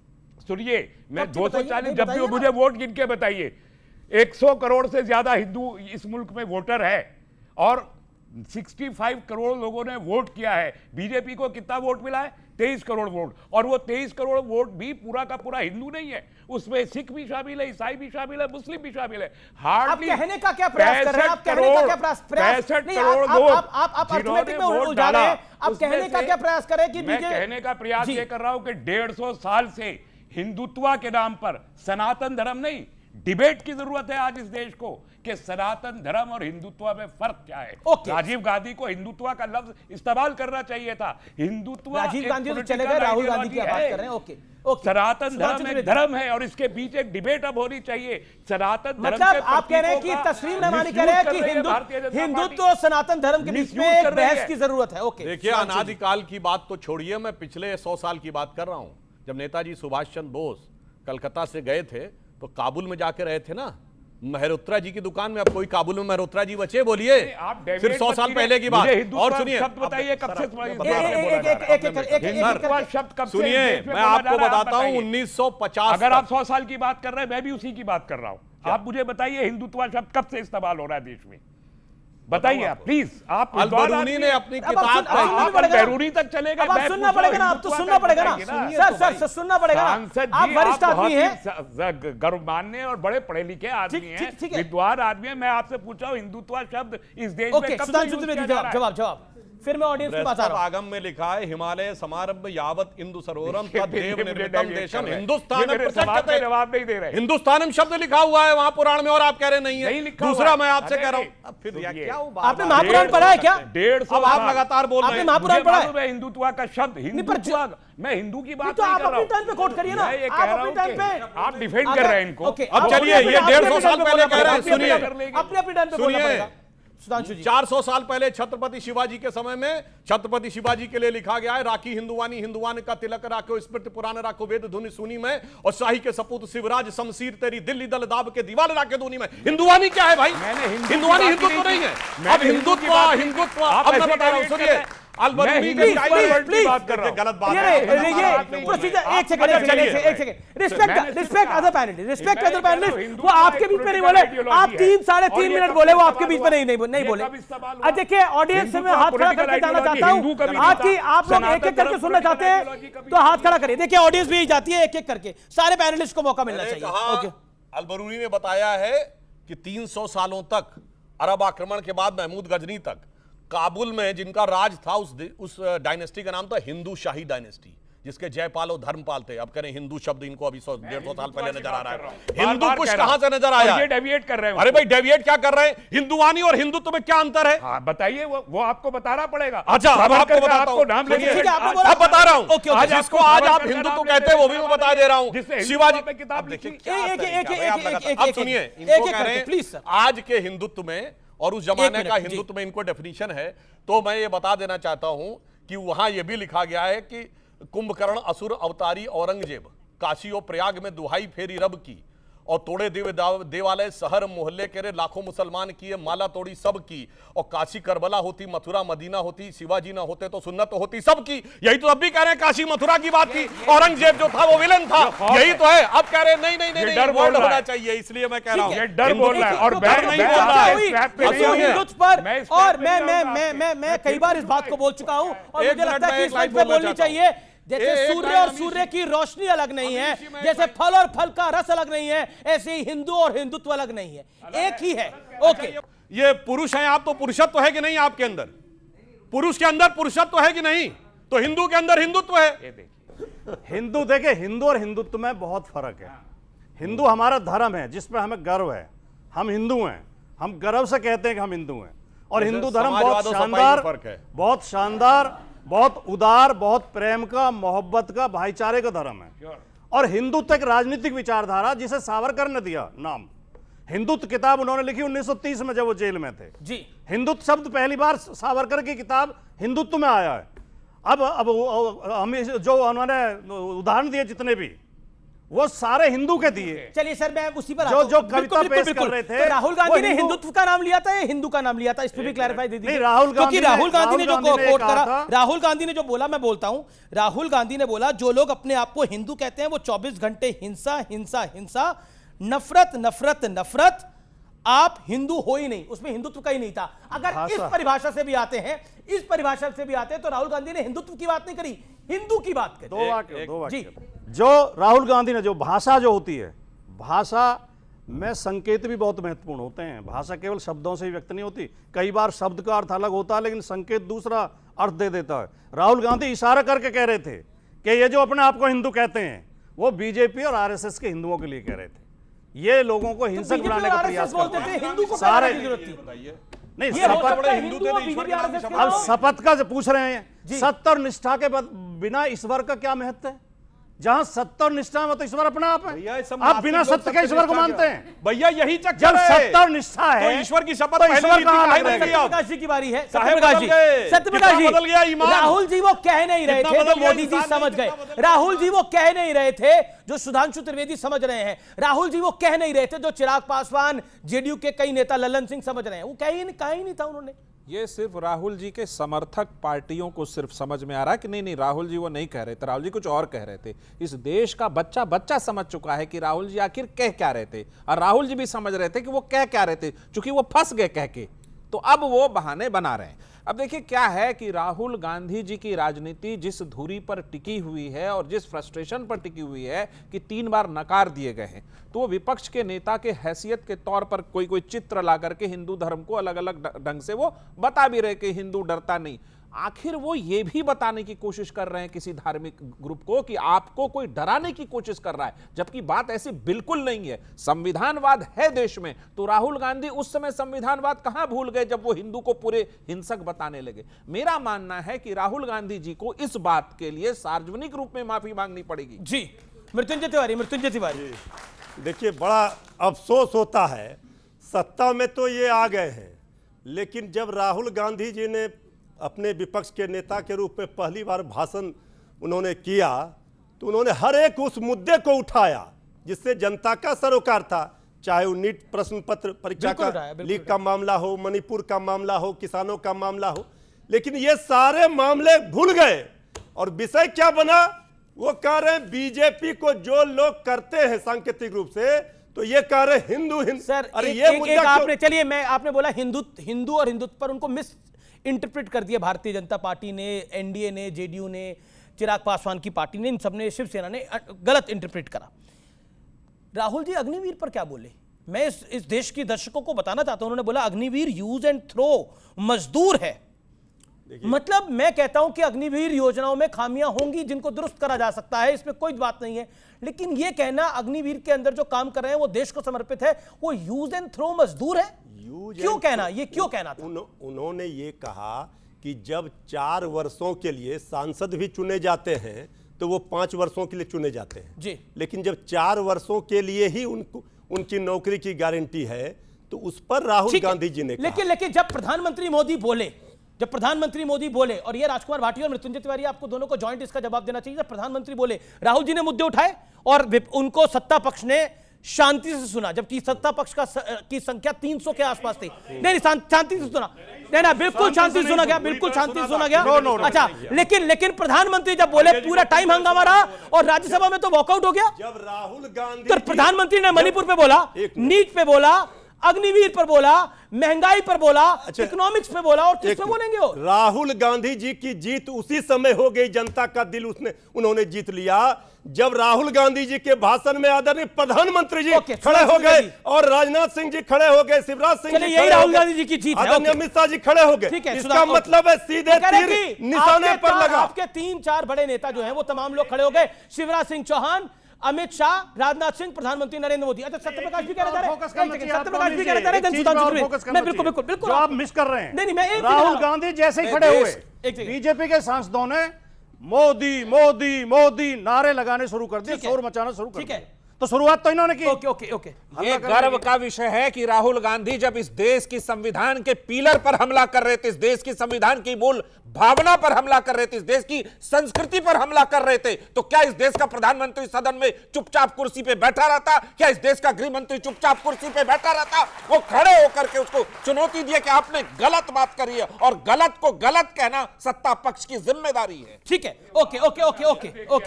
सुनिए, मैं 240 जब भी मुझे वोट गिन के बताइए। 100 करोड़ से ज्यादा हिंदू इस मुल्क में वोटर है और 65 करोड़ लोगों ने वोट किया है। बीजेपी को कितना वोट मिला है? 23 करोड़ वोट, और वो 23 करोड़ वोट भी पूरा का पूरा हिंदू नहीं है, उसमें सिख भी शामिल है, ईसाई भी शामिल है, मुस्लिम भी शामिल है। हार्डली कहने का क्या प्रयास कर रहे हैं? आप कहने का क्या प्रयास 65 करोड़ लोग आप अर्थमेटिक में उलझा रहे हैं। आप कहने का क्या प्रयास करें कि मैं कहने का प्रयास ये कर रहा हूं कि 150 साल से हिंदुत्व के नाम पर, सनातन धर्म नहीं, डिबेट की जरूरत है आज इस देश को कि सनातन धर्म और हिंदुत्व में फर्क क्या है। राजीव गांधी को हिंदुत्व का लफ्ज इस्तेमाल करना चाहिए था। हिंदुत्व, राजीव गांधी तो चले गए, राहुल गांधी की बात कर रहे हैं। ओके, सनातन धर्म एक धर्म है और इसके बीच एक डिबेट अब होनी चाहिए। सनातन धर्म मतलब आप कह रहे हैं कि तस्लीम नमानी कह रहे हैं कि हिंदुत्व और सनातन धर्म के बीच में एक बहस की जरूरत है। ओके, देखिए, अनादिकाल की बात तो छोड़िए, मैं पिछले 100 साल की बात कर रहा हूं। जब नेताजी सुभाष चंद्र बोस कलकत्ता से गए थे तो काबुल में जाके रहे थे ना, मेहरोत्रा जी की दुकान में। अब कोई काबुल में मेहरोत्रा जी बचे? बोलिए, सिर्फ 100 साल पहले की बात। और सुनिए, बताइए कब से सुनिए, मैं आपको बताता हूं 1950। अगर आप 100 साल की बात कर रहे हैं, मैं भी उसी की बात कर रहा हूं। आप मुझे बताइए हिंदुत्व शब्द कब से इस्तेमाल हो रहा है देश में? बताइए आप प्लीज। आप अल-बरूनी ने अपनी किताब बहरूनी तक चलेगा, अब सुनना पड़ेगा ना, अब तो सुनना पड़ेगा ना सर, सुनना पड़ेगा ना। आप वरिष्ठ आदमी हैं, गर्व मानने और बड़े पढ़े लिखे आदमी हैं, विद्वान आदमी हैं। मैं आपसे पूछा हूं हिंदुत्व शब्द इस देश में कब से यूज किया जा रहा है? जवाब फिर मैं ऑडियंस के पास आ रहा हूं। आगम में लिखा है हिमालय समारंभ यावत इंदु सरोवरम तद्देव निर्मितम देशम जवाब नहीं दे रहे। हिंदुस्तानम शब्द लिखा हुआ है वहां पुराण में और आप कह रहे नहीं है। दूसरा मैं आपसे कह रहा हूं, फिर क्या आपने महापुराण पढ़ा है क्या? 150 आप लगातार बोल रहे हैं। महापुराण पढ़ा है? हिंदुत्व का शब्द हिंदुत्व, मैं हिंदू की बात तो नहीं आप कर रहा अपने टाइम पे कोट करिए ना। मैं ये आप कह रहा अपने हूं टाइम पे कि आप डिफेंड कर रहे हैं इनको। अब चलिए, ये 150 साल पहले कह रहे हैं, सुनिए अपने अपने टाइम पे बोलना पड़ेगा। सुधांशु जी, 400 साल पहले छत्रपति शिवाजी के समय में छत्रपति शिवाजी के लिए लिखा गया है, राखी हिंदुवानी हिंदुवान का तिलक राखो स्मृति पुराण राखो वेद धुनि सुनी में, और शाही के सपूत शिवराज शमशीर तेरी दिल्ली दल दाब के दीवार राखे धुनी में। हिंदुवानी क्या है भाई? हिंदुवानी हिंदुत्व नहीं है। अब हिंदुत्व अब मैं बता रहा हूं, सुनिए, गलत बात कर रहा हूं। गलत बात ये प्रोसीजर, एक सेकंड, रिस्पेक्ट अदर पैनलिस्ट। वो आपके बीच में नहीं बोले, आप 3-3.5 मिनट बोले, वो आपके बीच में नहीं बोले। अब देखिए, ऑडियंस से मैं हाथ खड़ा करके जाना चाहता हूं। आप लोग एक एक करके सुनना चाहते हैं तो हाथ खड़ा करिए। देखिए, ऑडियंस भी जाती है एक एक करके, सारे पैनलिस्ट को मौका मिलना चाहिए। ओके, अलबरूनी ने बताया है कि 300 सालों तक, अरब आक्रमण के बाद महमूद गजनी तक, काबुल में जिनका राज था उस डायनेस्टी का नाम था हिंदू शाही डायनेस्टी, जिसके जयपाल और धर्मपाल थे। अब कह रहे हिंदू शब्द इनको अभी 100-150 साल पहले नजर आ रहा है। हिंदू कुछ कहां से नजर आया? ये डेविएट कर रहे हैं। अरे भाई, डेविएट क्या कर रहे हैं? हिंदुवानी और हिंदुत्व में क्या अंतर है? बताइए, वो आपको बताना पड़ेगा। अच्छा, अब आपको बताता हूं, नाम अब बता रहा हूं। जिसको आज आप हिंदुत्व कहते हैं वो भी मैं बता दे रहा हूं। शिवाजी पे किताब लिखी, अब सुनिए, इनको कह रहे हैं आज के हिंदुत्व में और उस जमाने का हिंदुत्व में इनको डेफिनेशन है। तो मैं ये बता देना चाहता हूं कि वहां ये भी लिखा गया है कि कुंभकर्ण असुर अवतारी औरंगजेब काशी और प्रयाग में दुहाई फेरी रब की, और तोड़े देवालय शहर मोहल्ले के रे लाखों मुसलमान किए माला तोड़ी सब की, और काशी करबला होती मथुरा मदीना होती शिवाजी ना होते तो सुन्नत तो होती सब की। यही तो अब भी कह रहे हैं, काशी मथुरा की बात थी, औरंगजेब जो था वो विलन था, यही तो है। अब कह रहे हैं नहीं डर वर्ड होना चाहिए, इसलिए मैं कह रहा हूं ये डर बोल रहा है और बैन नहीं बोल रहा है हिंदुत्व पर। और मैं कई बार इस बात को बोल चुका हूं, और मुझे लगता है कि इस बात पे बोलनी चाहिए। जैसे सूर्य और सूर्य की रोशनी अलग नहीं है, जैसे फल और फल का रस अलग नहीं है, ऐसे ही हिंदू और हिंदुत्व अलग नहीं है, एक ही है। ओके, ये पुरुष हैं आप, तो पुरुषत्व है कि नहीं आपके अंदर? पुरुष के अंदर पुरुषत्व है कि नहीं? तो हिंदू के अंदर हिंदुत्व है। हिंदू देखे, हिंदू और हिंदुत्व में बहुत फर्क है। हिंदू हमारा धर्म है जिस पर हमें गर्व है, हम हिंदू हैं, हम गर्व से कहते हैं कि हम हिंदू हैं। और हिंदू धर्म बहुत शानदार, बहुत उदार, बहुत प्रेम का, मोहब्बत का, भाईचारे का धर्म है। और हिंदुत्व एक राजनीतिक विचारधारा जिसे सावरकर ने दिया नाम। हिंदुत्व किताब उन्होंने लिखी 1930 में जब वो जेल में थे जी। हिंदुत्व शब्द पहली बार सावरकर की किताब हिंदुत्व में आया है। अब हम जो उन्होंने उदाहरण दिए जितने भी, वो सारे हिंदू के दिए। चलिए सर, मैं उसी पर जो कविता पेश कर रहे थे, तो राहुल गांधी ने हिंदुत्व का नाम लिया था या हिंदू का नाम लिया था? इस पर भी क्लैरिफाई दे दीजिए। राहुल गांधी ने जो कोट करा, राहुल गांधी ने जो बोला, मैं बोलता हूं, राहुल गांधी ने बोला जो लोग अपने आप को हिंदू कहते हैं वो 24 घंटे हिंसा हिंसा हिंसा, नफरत नफरत नफरत, आप हिंदू हो ही नहीं। उसमें हिंदुत्व का ही नहीं था। अगर इस परिभाषा से भी आते हैं, इस परिभाषा से भी आते हैं, तो राहुल गांधी ने हिंदुत्व की बात नहीं करी, हिंदू की बात करी। दो वाक्य जो राहुल गांधी ने, जो भाषा जो होती है, भाषा में संकेत भी बहुत महत्वपूर्ण होते हैं। भाषा केवल शब्दों से ही व्यक्त नहीं होती, कई बार शब्द का अर्थ अलग होता है लेकिन संकेत दूसरा अर्थ दे देता है। राहुल गांधी इशारा करके कह रहे थे कि ये जो अपने आप को हिंदू कहते हैं वो बीजेपी और आरएसएस के हिंदुओं के लिए कह रहे थे। ये लोगों को हिंसक बनाने का प्रयास करते हैं। सारे नहीं, अब शपथ का जो पूछ रहे हैं, सत्य और निष्ठा के बिना ईश्वर का क्या महत्व है? जहां सत्य और निष्ठा में तो ईश्वर अपना आप है। आप बिना सत्य के ईश्वर को मानते हैं भैया, यही चक्कर जब सत्य और निष्ठा है तो ईश्वर की शपथ सत्यप्रकाश जी की बारी है। सत्यप्रकाश जी बदल गया ईमान। राहुल जी वो कह नहीं रहे थे जो मोदी जी समझ गए, राहुल जी वो कह नहीं रहे थे जो सुधांशु त्रिवेदी समझ रहे हैं, राहुल जी वो कह नहीं रहे थे जो चिराग पासवान, जेडीयू के कई नेता लल्लन सिंह समझ रहे हैं। वो कहा ही नहीं था उन्होंने। ये सिर्फ राहुल जी के समर्थक पार्टियों को सिर्फ समझ में आ रहा है कि नहीं राहुल जी वो नहीं कह रहे थे, राहुल जी कुछ और कह रहे थे। इस देश का बच्चा समझ चुका है कि राहुल जी आखिर कह क्या रहे थे, और राहुल जी भी समझ रहे थे कि वो कह क्या रहे थे, क्योंकि वो फंस गए कह के, तो अब वो बहाने बना रहे हैं। अब देखिए क्या है कि राहुल गांधी जी की राजनीति जिस धुरी पर टिकी हुई है और जिस फ्रस्ट्रेशन पर टिकी हुई है कि 3 बार नकार दिए गए हैं, तो वो विपक्ष के नेता के हैसियत के तौर पर कोई चित्र ला करके हिंदू धर्म को अलग अलग ढंग से वो बता भी रहे कि हिंदू डरता नहीं। आखिर वो ये भी बताने की कोशिश कर रहे हैं किसी धार्मिक ग्रुप को कि आपको कोई डराने की कोशिश कर रहा है, जबकि बात ऐसी बिल्कुल नहीं है। संविधानवाद है देश में, तो राहुल गांधी उस समय संविधानवाद कहां भूल गए जब वो हिंदू को पूरे हिंसक बताने लगे। मेरा मानना है कि राहुल गांधी जी को इस बात के लिए सार्वजनिक रूप में माफी मांगनी पड़ेगी। जी मृत्युंजय तिवारी। देखिए, बड़ा अफसोस होता है, सत्ता में तो ये आ गए हैं, लेकिन जब राहुल गांधी जी ने अपने विपक्ष के नेता के रूप में पहली बार भाषण उन्होंने किया तो उन्होंने हर एक उस मुद्दे को उठाया जिससे जनता का सरोकार था, चाहे वो नीट प्रश्न पत्र परीक्षा का लीक का मामला हो, मणिपुर का मामला हो, किसानों का मामला हो, लेकिन ये सारे मामले भूल गए। और विषय क्या बना, वो कह रहे हैं बीजेपी को जो लोग करते हैं सांकेतिक रूप से, तो ये कह रहे हिंदू सर। अरे ये मुद्दा आपने, चलिए आपने बोला हिंदू और हिंदुत्व पर उनको मिस इंटरप्रेट कर दिया भारतीय जनता पार्टी ने, एनडीए ने, जेडीयू ने, चिराग पासवान की पार्टी ने, इन सबने, शिवसेना ने गलत इंटरप्रेट करा। राहुल जी अग्निवीर पर क्या बोले, मैं इस देश के दर्शकों को बताना चाहता हूं। उन्होंने बोला अग्निवीर यूज एंड थ्रो मजदूर है। मतलब मैं कहता हूं कि अग्निवीर योजनाओं में खामियां होंगी जिनको दुरुस्त करा जा सकता है, इसमें कोई बात नहीं है, लेकिन यह कहना अग्निवीर के अंदर जो काम कर रहे हैं वो देश को समर्पित है, वो यूज एंड थ्रो मजदूर है, क्यों कहना, ये क्यों कहना था? उन्होंने ये कहा कि जब 4 वर्षों के लिए सांसद भी चुने जाते हैं तो वो 5 वर्षों के लिए चुने जाते हैं जी, लेकिन जब 4 वर्षों के लिए ही उनकी नौकरी की गारंटी है तो उस पर राहुल गांधी जी ने कहा। लेकिन जब प्रधानमंत्री मोदी बोले, और ये राजकुमार भाटी और मृत्युंजय तिवारी, आपको दोनों को जॉइंट इसका जवाब देना चाहिए, जब प्रधानमंत्री बोले, राहुल जी ने मुद्दे उठाए और उनको सत्ता पक्ष ने शांति से सुना, जबकि सत्ता पक्ष की संख्या 300 के आसपास थी। नहीं, शांति से सुना, नहीं, बिल्कुल शांति से सुना गया, बिल्कुल शांति से सुना गया। अच्छा, लेकिन प्रधानमंत्री जब बोले पूरा टाइम हंगामा रहा और राज्यसभा में तो वॉकआउट हो गया। जब राहुल गांधी, तो प्रधानमंत्री ने मणिपुर पे बोला, नीट पे बोला, अग्निवीर पर बोला, महंगाई पर बोला, इकोनॉमिक्स पे बोला, और किस पे बोलेंगे वो? राहुल गांधी जी की जीत उसी समय हो गई, जनता का दिल उन्होंने जीत लिया जब राहुल गांधी जी के भाषण में आदरणीय प्रधानमंत्री जी खड़े हो गए और राजनाथ सिंह जी खड़े हो गए, शिवराज सिंह जी, यही राहुल गांधी जी की जीत है, आदरणीय अमित शाह जी खड़े हो गए। इसका मतलब है सीधे तीर निशाने पर लगा। आपके 3-4 बड़े नेता जो हैं वो तमाम लोग खड़े हो गए, शिवराज सिंह चौहान, अमित शाह, राजनाथ सिंह, प्रधानमंत्री नरेंद्र मोदी। अच्छा, सत्यप्रकाश भी कह रहे हैं, बिल्कुल आप मिस कर रहे हैं। नहीं, मैं राहुल गांधी जैसे ही खड़े हुए, बीजेपी के सांसदों ने मोदी मोदी मोदी नारे लगाने शुरू कर दिए, शोर मचाना शुरू कर दिया। तो शुरुआत तो इन्होंने की। ओके। ये गर्व का विषय है कि राहुल गांधी जब इस देश की संविधान के पिलर पर हमला कर रहे थे, इस देश की संविधान की मूल भावना पर हमला कर रहे थे, इस देश की संस्कृति पर हमला कर रहे थे, तो क्या इस देश का प्रधानमंत्री सदन में चुपचाप कुर्सी पे बैठा रहता? क्या इस देश का गृह मंत्री चुपचाप कुर्सी पे बैठा रहता? वो खड़े होकर के उसको चुनौती दिए कि आपने गलत बात करी है, और गलत को गलत कहना सत्ता पक्ष की जिम्मेदारी है। ठीक है, ओके।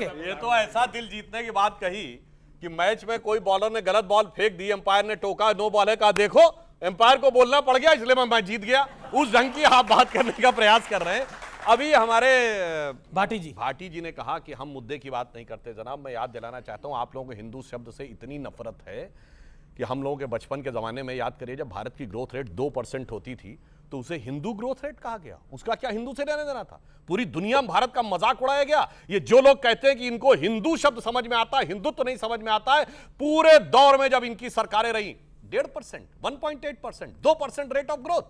ये तो ऐसा दिल जीतने की बात कही कि मैच में कोई बॉलर ने गलत बॉल फेंक दी, अंपायर ने टोका, नो बॉल है, कहा देखो अंपायर को बोलना पड़ गया इसलिए मैं मैच जीत गया। उस ढंग की आप बात करने का प्रयास कर रहे हैं। अभी हमारे भाटी जी ने कहा कि हम मुद्दे की बात नहीं करते। जनाब, मैं याद दिलाना चाहता हूं, आप लोगों को हिंदू शब्द से इतनी नफरत है कि हम लोगों के बचपन के जमाने में याद करिए, जब भारत की ग्रोथ रेट 2% होती थी तो उसे हिंदू ग्रोथ रेट कहा गया। उसका क्या हिंदू से लेने देना था? पूरी दुनिया में भारत का मजाक उड़ाया गया। ये जो लोग कहते हैं कि इनको हिंदू शब्द समझ में आता है, हिंदुत्व नहीं समझ में आता है, पूरे दौर में जब इनकी सरकारें रही 1.5%, 1.8%, 2% रेट ऑफ ग्रोथ।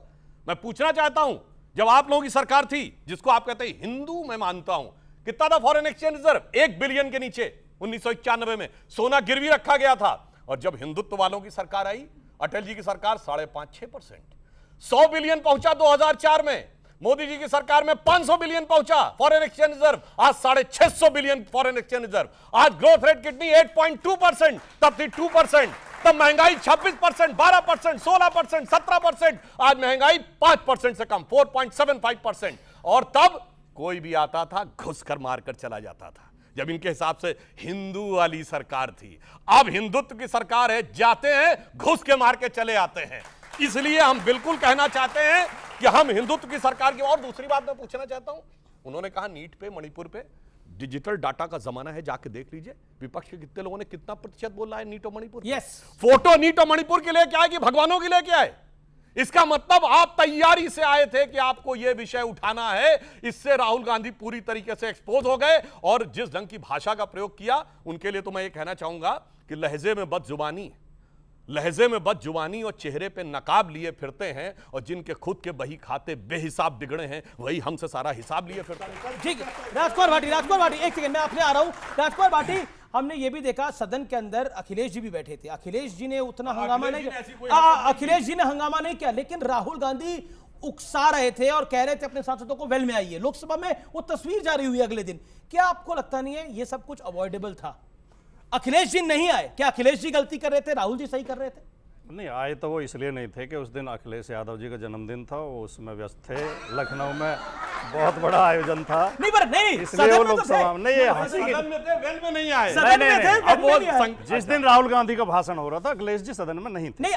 मैं पूछना चाहता हूं, जब आप लोगों की सरकार थी, जिसको आप कहते हैं हिंदू, मैं मानता हूं, कितना था फॉरेन एक्सचेंज रिजर्व? 1 बिलियन के नीचे 1991 में सोना गिरवी रखा गया था। और जब हिंदुत्व वालों की सरकार आई, अटल जी की सरकार 5.5-6%, 100 बिलियन पहुंचा 2004 में। मोदी जी की सरकार में 500 बिलियन पहुंचा फॉरेन एक्सचेंज रिजर्व, आज 650 बिलियन फॉरेन एक्सचेंज रिजर्व। आज ग्रोथ रेट कितनी? 8.2%, तब थी 2%, तब महंगाई 26%, 12%, 16%, 17%, आज महंगाई 5% से कम, 4.75%। और तब कोई भी आता था घुसकर मारकर चला जाता था, जब इनके हिसाब से हिंदू वाली सरकार थी। अब हिंदुत्व की सरकार है, जाते हैं घुस के मार के चले आते हैं। इसलिए हम बिल्कुल कहना चाहते हैं कि हम हिंदुत्व की सरकार की। और दूसरी बात मैं पूछना चाहता हूं, उन्होंने कहा नीट पे, मणिपुर पे, डिजिटल डाटा का जमाना है, जाके देख लीजिए विपक्ष के कितने लोगों ने कितना प्रतिशत बोल रहा है नीट और मणिपुर। यस, फोटो नीट और मणिपुर के लिए क्या है कि भगवानों के लिए क्या है? इसका मतलब आप तैयारी से आए थे कि आपको यह विषय उठाना है। इससे राहुल गांधी पूरी तरीके से एक्सपोज हो गए और जिस ढंग की भाषा का प्रयोग किया उनके लिए तो मैं ये कहना चाहूंगा कि लहजे में बदजुबानी और चेहरे पे नकाब लिए फिरते हैं, और जिनके खुद के बही खाते बेहिसाब बिगड़े हैं वही हमसे सारा हिसाब लिए फिरते हैं। ठीक है, राजकुमार भाटी एक सेकंड, मैं अपने आ रहा हूं। राजकुमार भाटी, हमने ये भी देखा सदन के अंदर अखिलेश जी भी बैठे थे, अखिलेश जी ने उतना हंगामा नहीं किया, अखिलेश जी ने हंगामा नहीं किया, लेकिन राहुल गांधी उकसा रहे थे और कह रहे थे अपने सांसदों को वेल में आइए। लोकसभा में वो तस्वीर जारी हुई अगले दिन। क्या आपको लगता नहीं है ये सब कुछ अवॉइडेबल था? अखिलेश जी नहीं आए, क्या अखिलेश जी गलती कर रहे थे, राहुल जी सही कर रहे थे? नहीं आए तो वो इसलिए नहीं थे कि उस दिन अखिलेश यादव जी का जन्मदिन था, वो उसमें व्यस्त थे। लखनऊ में बहुत बड़ा आयोजन था, नहीं इसलिए वो लोकसभा में नहीं हंसी सदन में थे, वेल में नहीं आए। अब वो जिस दिन राहुल गांधी का भाषण हो रहा था अखिलेश जी सदन में नहीं थे। नहीं,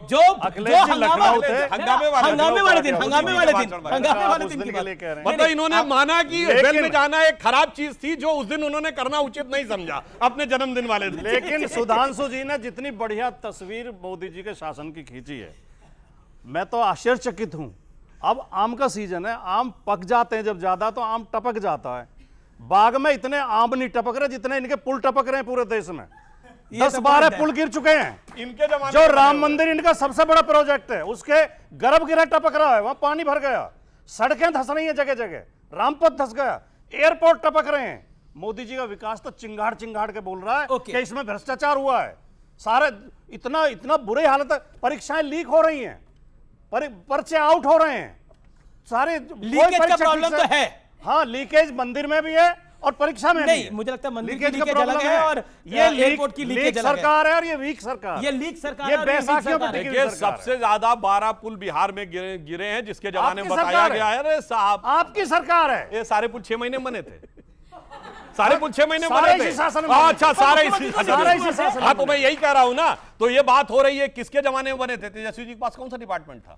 जो अखिलेश जी लखनऊ थे, हंगामे वाले दिन की बात। मतलब इन्होंने माना कि वेल में जाना एक खराब चीज थी जो उस दिन उन्होंने करना उचित नहीं समझा अपने जन्मदिन वाले दिन। लेकिन सुधांशु जी ने जितनी बढ़िया तस्वीर मोदी जी के शासन की खींची है, मैं तो आश्चर्यचकित हूं। अब आम का सीजन है, आम पक जाते हैं जब ज्यादा तो आम टपक जाता है। बाग में इतने आम नहीं टपक रहे जितने इनके पुल टपक रहे हैं पूरे देश में। 10-12 पुल गिर चुके हैं इनके जमाने। जो राम मंदिर इनका सबसे बड़ा प्रोजेक्ट है उसके गर्भगृह टपक रहा है, वहां पानी भर गया, सड़कें धंस रही हैं जगह जगह, रामपथ धंस गया, एयरपोर्ट टपक रहे हैं। मोदी जी का विकास तो चिंगाड़ चिंगाड़ के बोल रहा है कि इसमें भ्रष्टाचार हुआ है। सारे इतना बुरी हालत है, परीक्षाएं लीक हो रही हैं, पर्चे आउट हो रहे हैं सारे। लीकेज का प्रॉब्लम तो है। हाँ, लीकेज मंदिर में भी है और परीक्षा में नहीं, मुझे लगता है मंदिर की लीकेज अलग है और ये एयरपोर्ट की लीकेज अलग है। सरकार है और ये वीक सरकार, ये लीक सरकार, ये बैसाखियों पे टिकी हुई सरकार। सबसे ज्यादा 12 पुल बिहार में गिरे हैं जिसके जमाने में बताया गया है। अरे साहब, आपकी सरकार है। ये सारे पुल 6 महीने बने थे, सारे पुल 6 महीने बने थे। अच्छा, सारे इसी शासन। हाँ, तो मैं यही कह रहा हूं ना। तो ये बात हो रही है किसके जमाने में बने थे? तेजस्वी जी के पास कौन सा डिपार्टमेंट था?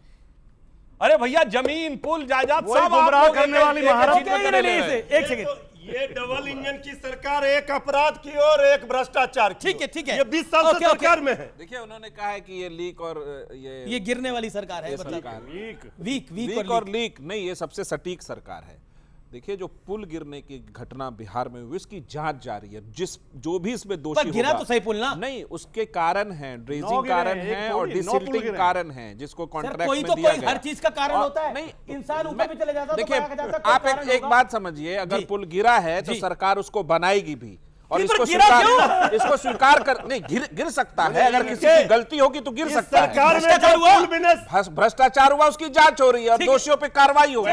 अरे भैया, जमीन पुल जायदाद सब गुमराह करने वाली महाराज। एक सेकंड, ये डबल इंजन की सरकार, एक अपराध की और एक भ्रष्टाचार की। ठीक है, ये 20 साल से सरकार में है। देखिए, उन्होंने कहा है कि ये लीक और ये गिरने वाली सरकार है, मतलब वीक और लीक नहीं, ये सबसे सटीक सरकार है। देखिए, जो पुल गिरने की घटना बिहार में हुई उसकी जांच जारी है। जो भी इसमें दोषी गिरा तो सही पुल ना, नहीं उसके कारण है, ड्रेजिंग कारण है और डिसिल्टिंग कारण है, जिसको कॉन्ट्रैक्ट में दिया गया। हर चीज का कारण होता है, नहीं इंसान ऊपर भी चले जाता है। देखिए, आप एक बात समझिए, अगर पुल गिरा है तो सरकार उसको बनाएगी भी, और इसको स्वीकार कर नहीं गिर सकता है। अगर किसी की गलती होगी तो गिर सकता है। भ्रष्टाचार हुआ, उसकी जांच हो रही है और दोषियों पे कार्रवाई होगी।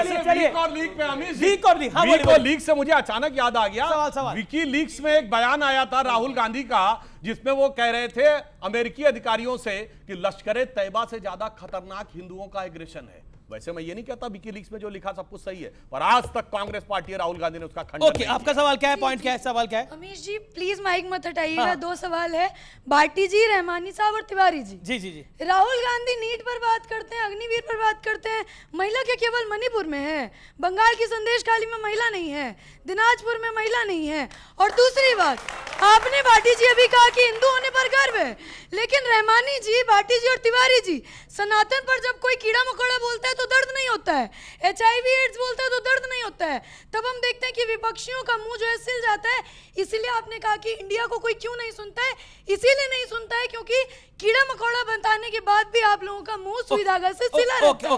लीक से मुझे अचानक याद आ गया, विकी लीक्स में एक बयान आया था राहुल गांधी का, जिसमें वो कह रहे थे अमेरिकी अधिकारियों से कि लश्कर तैयबा से ज्यादा खतरनाक हिंदुओं का एग्रेशन है। वैसे मैं ये नहीं कहता विकीलीक्स में जो लिखा सब कुछ सही है, पर आज तक कांग्रेस पार्टी राहुल गांधी ने उसका खंडन नहीं। आपका सवाल क्या है? पॉइंट क्या है? सवाल क्या है? अमीश जी प्लीज माइक मत हटाइएगा। 2 सवाल है, भाटी जी, रहमानी साहब और तिवारी जी। जी। राहुल गांधी नीट पर बात करते हैं, अग्निवीर पर बात करते हैं, महिला के केवल मणिपुर में है, बंगाल की संदेश खाली में महिला नहीं है, दिनाजपुर में महिला नहीं है। और दूसरी बात, आपने भाटी जी अभी कहा कि हिंदू होने पर गर्व है, लेकिन रहमानी जी, भाटी जी और तिवारी जी, सनातन पर जब कोई कीड़ा मकोड़ा बोलता है तो दर्द नहीं होता है, HIV एड्स बोलता है तो दर्द नहीं होता है। तब हम देखते हैं कि विपक्षियों का मुंह जो है सिल जाता है। इसीलिए आपने कहा कि इंडिया को कोई क्यों नहीं सुनता है, इसीलिए नहीं सुनता है क्योंकि कीड़ा मकोड़ा बताने के बाद भी आप लोगों का मुंह सुई धागा से सिला रहता है।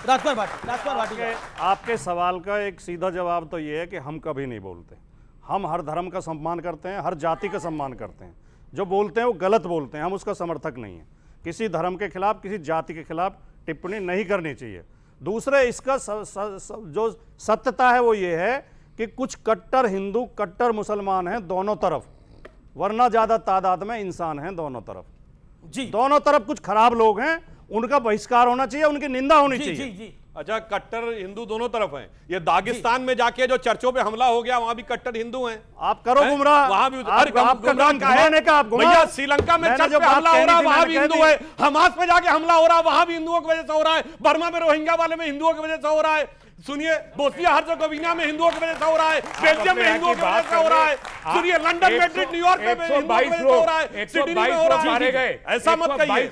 राजकुमार भाटी, आपके सवाल का एक सीधा जवाब तो ये है कि हम कभी नहीं बोलते। हम हर धर्म का सम्मान करते हैं, हर जाति का सम्मान करते हैं। जो बोलते हैं वो गलत बोलते हैं, हम उसका समर्थक नहीं है। किसी धर्म के खिलाफ, किसी जाति के खिलाफ टिप्पणी नहीं करनी चाहिए। दूसरे, इसका जो सत्यता है वो ये है कि कुछ कट्टर हिंदू, कट्टर मुसलमान हैं दोनों तरफ, वरना ज्यादा तादाद में इंसान हैं दोनों तरफ। जी, दोनों तरफ कुछ खराब लोग हैं, उनका बहिष्कार होना चाहिए, उनकी निंदा होनी चाहिए। जी। अच्छा, कट्टर हिंदू दोनों तरफ हैं। ये दागिस्तान में जाके जो चर्चों पे हमला हो गया, वहां भी कट्टर हिंदू हैं। आप करो गुमराह, वहां भी भैया श्रीलंका में चर्च पे हमला हो रहा है, वहां भी हिंदू है। हमास पे जाके हमला हो रहा है, वहां भी हिंदुओं की वजह से हो रहा है। बर्मा में रोहिंग्या वाले में हिंदुओं की वजह से हो रहा है। सुनिए, बोस्निया हर्जेगोविना में हिंदुओं की वजह से हो रहा है, बेल्जियम में हिंदुओं की वजह से हो रहा है, सुनिए लंदन, मैड्रिड, न्यूयॉर्क में हिंदुओं की वजह से हो रहा है, सिडनी में हो रहा है। ऐसा मत कहिए।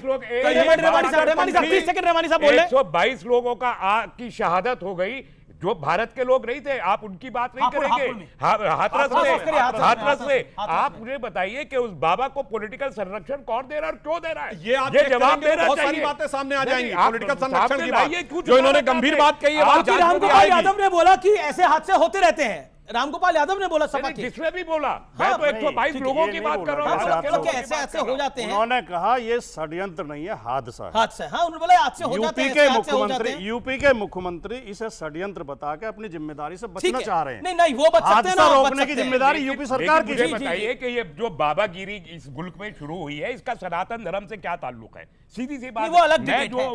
122 लोगों की शहादत हो गई जो भारत के लोग नहीं थे। आप उनकी बात नहीं करेंगे, हाथरस में। आप मुझे बताइए कि उस बाबा को पॉलिटिकल संरक्षण कौन दे रहा है और क्यों दे रहा है? ये जवाब देना बहुत सारी बातें सामने आ जाएंगी पॉलिटिकल संरक्षण की बात, जो इन्होंने गंभीर बात कही है। रामगोपाल यादव ने बोला कि ऐसे हादसे होते रहते हैं। रामगोपाल यादव ने बोला सभा की, जिसमें भी बोला, मैं तो 122 लोगों की बात कर रहा हूँ। ऐसे हादसे हो जाते हैं। उन्होंने कहा ये षड्यंत्र नहीं है, हादसा है। हादसा, हाँ उन्होंने बोला हादसे हो जाते हैं। यूपी के मुख्यमंत्री इसे षड्यंत्र बता के अपनी जिम्मेदारी से बचना चाह रहे हैं। नहीं वो बच सकते हैं ना, रोकने की जिम्मेदारी यूपी सरकार की। मुझे बताइए कि ये जो बाबागिरी इस मुल्क में शुरू हुई है, इसका सनातन धर्म से क्या ताल्लुक है? सीधी सी बात, वो अलग डिबेट है।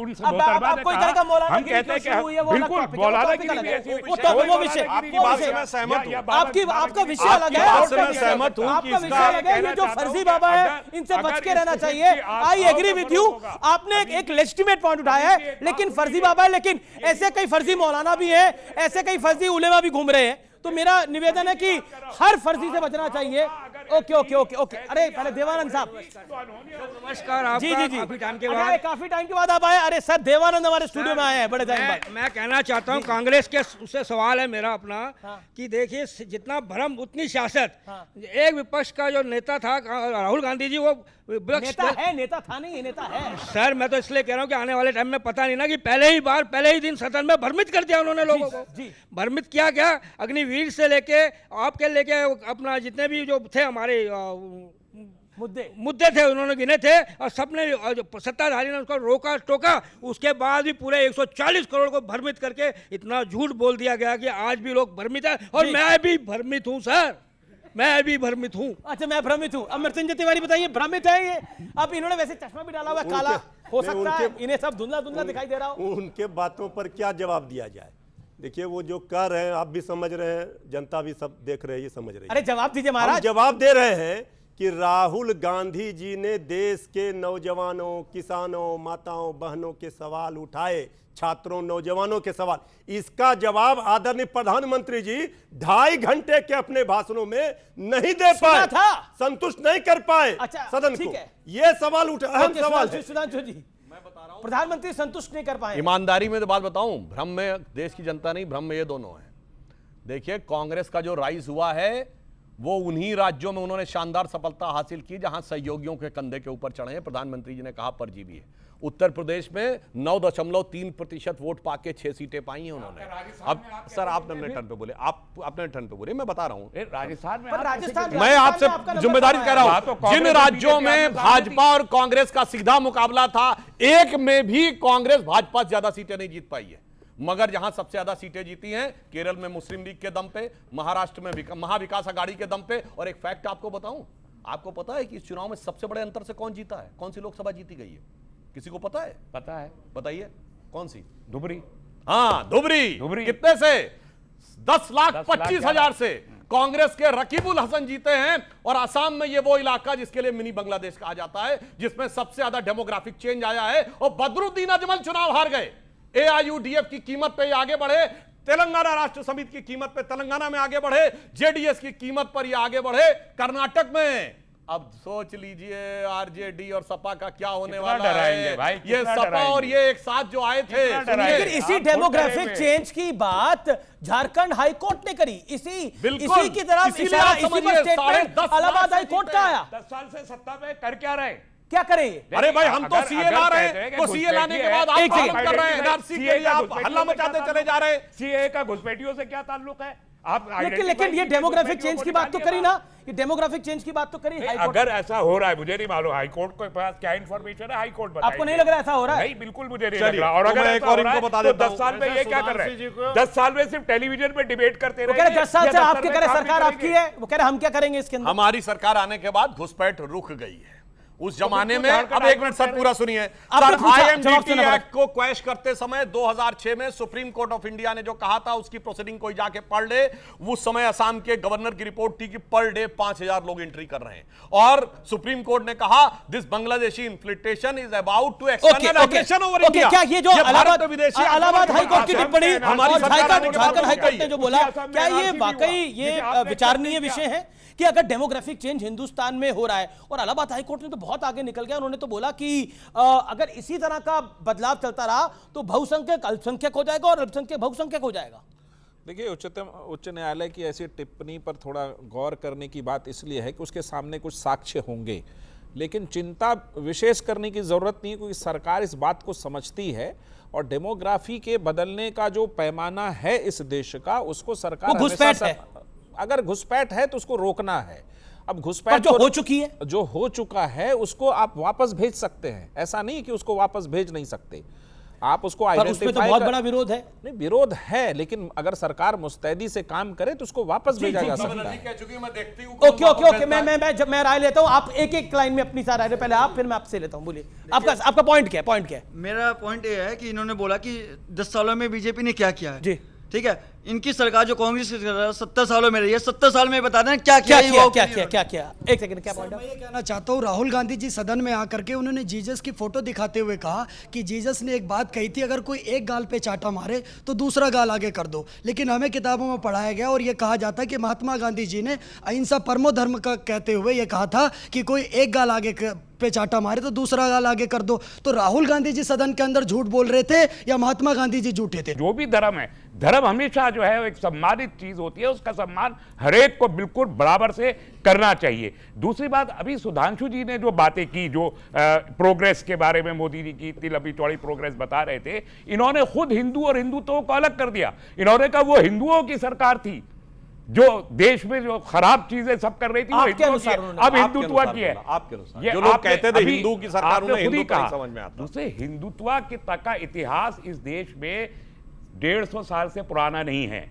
हम कहते हैं कि बिल्कुल मौलानागिरी भी ऐसी, वो विषय आपकी बात से मैं सहमत हूं। आपका विषय अलग है, मैं सहमत हूं कि आपका विषय अलग है। ये जो फर्जी बाबा है इनसे बच के रहना चाहिए। आई एग्री विद यू, आपने एक लेजिटिमेट पॉइंट उठाया है, लेकिन फर्जी बाबा है। लेकिन ऐसे कई फर्जी मौलाना भी है, ऐसे कई फर्जी उलेमा भी घूम रहे हैं। तो मेरा निवेदन है कि हर फर्जी से बचना चाहिए। Okay okay okay okay. अरे पहले देवानंद साहब, नमस्कार। आपका जी जी जी, काफी टाइम के बाद, काफी टाइम के बाद आप आए। अरे सर, देवानंद हमारे स्टूडियो में आए हैं बड़े टाइम बाद। मैं कहना चाहता हूं, कांग्रेस के उससे सवाल है मेरा अपना, कि देखिए जितना भ्रम उतनी सियासत। एक विपक्ष का जो नेता था राहुल गांधी जी, वो नेता है, नेता था नहीं, नेता है सर। मैं तो इसलिए कह रहा हूं कि आने वाले टाइम में पता नहीं ना कि पहले ही दिन सदन में भ्रमित कर दिया उन्होंने लोगों को। भ्रमित किया क्या? अग्निवीर से लेके आपके लेके अपना जितने भी जो थे हमारे मुद्दे थे उन्होंने गिने थे, और सबने सत्ताधारी ने उसको रोका टोका। उसके बाद भी पूरे 140 करोड़ को भ्रमित करके इतना झूठ बोल दिया गया कि आज भी लोग भ्रमित है। और मैं भी भ्रमित हूँ सर, मैं भी भ्रमित हूँ। अच्छा, मैं भ्रमित हूँ। अब मृत्युंजय तिवारी बताइए, भ्रमित है ये? अब इन्होंने वैसे चश्मा भी डाला हुआ है, काला हो सकता है, इन्हें सब धुंधला धुंधला दिखाई दे रहा हो। उनके बातों पर क्या जवाब दिया जाए? देखिए, वो जो कर रहे हैं आप भी समझ रहे हैं, जनता भी सब देख रहे हैं, ये समझ रही है। अरे जवाब दीजिए महाराज। जवाब दे रहे हैं कि राहुल गांधी जी ने देश के नौजवानों, किसानों, माताओं, बहनों के सवाल उठाए, छात्रों, नौजवानों के सवाल। इसका जवाब आदरणीय प्रधानमंत्री जी 2.5 घंटे के अपने भाषणों में नहीं दे पाए, संतुष्ट नहीं कर पाए सदन को। ये सवाल उठा, अहम सवाल है। सुधांशु जी, प्रधानमंत्री संतुष्ट नहीं कर पाए। ईमानदारी में तो बात बताऊं, भ्रम में देश की जनता नहीं, भ्रम में ये दोनों है। देखिए, कांग्रेस का जो राइज हुआ है वो उन्हीं राज्यों में उन्होंने शानदार सफलता हासिल की जहां सहयोगियों के कंधे के ऊपर चढ़े हैं। प्रधानमंत्री जी ने कहा परजीवी है। उत्तर प्रदेश में 9.3% वोट पाके 6 सीटें पाई हैं उन्होंने। अब सर, आप अपने टर्न पे बोले, आप अपने टर्न पे बोले, मैं बता रहा हूं। राजस्थान में मैं आपसे जिम्मेदारी कह रहा हूं, जिन राज्यों में भाजपा और कांग्रेस का सीधा मुकाबला था, एक में भी कांग्रेस भाजपा से ज्यादा सीटें नहीं जीत पाई है। मगर जहां सबसे ज्यादा सीटें जीती हैं, केरल में मुस्लिम लीग के दम पे, महाराष्ट्र में महाविकास अघाड़ी के दम पे। और एक फैक्ट आपको बताऊं, आपको पता है कि इस चुनाव में सबसे बड़े अंतर से कौन जीता है? कौन सी लोकसभा जीती गई है? किसी को पता है? पता है, बताइए कौन सी? धुबरी। हाँ, धुबरी। कितने से? 10,25,000 से कांग्रेस के रकीबुल हसन जीते हैं। और असम में ये वो इलाका जिसके लिए मिनी बांग्लादेश कहा जाता है, जिसमें सबसे ज्यादा डेमोग्राफिक चेंज आया है। और बदरुद्दीन अजमल चुनाव हार गए। AIUDF की कीमत पे आगे बढ़े, तेलंगाना राष्ट्र समिति की कीमत पे तेलंगाना में आगे बढ़े, JDS की कीमत पर ये आगे बढ़े कर्नाटक में। अब सोच लीजिए RJD और सपा का क्या होने वाला है भाई। ये सपा और ये एक साथ जो आए थे। लेकिन इसी डेमोग्राफिक चेंज की बात झारखंड हाईकोर्ट ने करी। इसी की तरफ इलाहाबाद हाईकोर्ट का आया। 10 साल से सत्ता में कर क्या रहे? क्या करें? अरे भाई, हम तो CA ला रहे हैं, तो CA लाने के बाद आप पालन कर रहे हैं, NRC के लिए आप हल्ला मचाते चले जा रहे हैं। CA का घुसपैठियों से क्या ताल्लुक है? आप लेकिन ये डेमोग्राफिक चेंज की बात तो करी ना, ये डेमोग्राफिक चेंज की बात तो करी। अगर ऐसा हो रहा है, मुझे नहीं मालूम हाईकोर्ट के पास क्या इंफॉर्मेशन है, हाईकोर्ट बताएगा। आपको नहीं लग रहा ऐसा हो रहा है? नहीं, बिल्कुल मुझे नहीं लग रहा। और अगर ऐसा हो रहा है तो 10 साल में ये क्या कर रहे हैं? 10 साल में सिर्फ टेलीविजन पे डिबेट करते रहे। 10 साल से आपके कह रहे सरकार आपकी है, वो कह रहे हम क्या करेंगे इसके अंदर? हमारी सरकार आने के बाद घुसपैठ रुक गई है। उस जमाने में, अब एक मिनट सर पूरा सुनिए सर, IMDT एक्ट को क्वेश करते समय 2006 में सुप्रीम कोर्ट ऑफ इंडिया ने जो कहा था उसकी प्रोसीडिंग कोई जाके पढ़ ले। उस समय असम के गवर्नर की रिपोर्ट थी कि पर डे 5000 लोग एंट्री कर रहे हैं, और सुप्रीम कोर्ट ने कहा this Bangladeshi infiltration is about to external aggression over India. क्या ये जो इलाहाबाद हाईकोर्ट की टिप्पणी और झारखंड हाईकोर्ट ने जो बोला, क्या ये वाकई ये विचारणीय विषय है कि अगर डेमोग्राफिक चेंज हिंदुस्तान में हो रहा है, और इलाहाबाद हाईकोर्ट ने तो बहुत आगे निकल गया, उन्होंने तो बोला कि अगर इसी तरह का बदलाव चलता रहा तो बहुसंख्यक अल्पसंख्यक हो जाएगा और अल्पसंख्यक बहुसंख्यक हो जाएगा। देखिए, उच्च न्यायालय की ऐसी टिप्पणी पर थोड़ा गौर करने की बात इसलिए है कि उसके सामने कुछ साक्ष्य होंगे, लेकिन चिंता विशेष करने की जरूरत नहीं, क्योंकि सरकार इस बात को समझती है और डेमोग्राफी के बदलने का जो पैमाना है इस देश का, उसको सरकार अगर घुसपैठ है तो उसको रोकना है। अब घुसपैठ जो हो चुकी है, जो हो चुका है उसको आप वापस भेज सकते हैं, ऐसा नहीं कि उसको वापस भेज नहीं सकते, आप उसको आइडेंटिफाई तो बहुत बड़ा विरोध है। नहीं, विरोध है, लेकिन अगर सरकार मुस्तैदी से काम करे तो उसको वापस भेजा जा सकता है। ओके, मैं राय लेता हूं, आप एक एक लाइन में अपनी सारी राय, पहले आप, फिर मैं आपसे लेता हूं। बोलिए, आपका पॉइंट क्या है? मेरा पॉइंट ये है कि इन्होंने बोला कि 10 सालों में बीजेपी ने क्या किया है। जी ठीक है, इनकी सरकार जो कांग्रेस की 70 सालों में रही है, 70 साल में बता दें क्या किया। एक सेकंड, क्या पॉइंट है? मैं ये कहना चाहता हूँ, राहुल गांधी जी सदन में आकर के उन्होंने जीसस की फोटो दिखाते हुए कहा कि जीसस ने एक बात कही थी, अगर कोई एक गाल पे चाटा मारे तो दूसरा गाल आगे कर दो। लेकिन हमें किताबों में पढ़ाया गया और ये कहा जाता है कि महात्मा गांधी जी ने अहिंसा परमो धर्म का कहते हुए ये कहा था कि कोई एक गाल आगे पे चाटा मारे तो दूसरा गाल आगे कर दो। तो राहुल गांधी जी सदन के अंदर झूठ बोल रहे थे या महात्मा गांधी जी झूठे थे? जो भी धर्म है, धर्म हमेशा जो है एक सम्मानित चीज होती है, उसका सम्मान हरेक को बिल्कुल बराबर से करना चाहिए। दूसरी बात, अभी सुधांशु जी ने जो बातें की, जो प्रोग्रेस के बारे में मोदी जी की इतनी लंबी चौड़ी प्रोग्रेस बता रहे थे, इन्होंने खुद हिंदू और हिंदुत्व को अलग कर दिया। इन्होंने कहा वो हिंदुओं की सरकार थी, जो देश में जो खराब चीजें सब कर रही थी वो हिंदुओं की है, अब हिंदुत्व की है। आपके अनुसार जो लोग कहते थे हिंदू की सरकार, उन्हें हिंदुत्व नहीं समझ में आता। दूसरे, हिंदुत्व का इतिहास इस देश में 150 साल से पुराना नहीं है।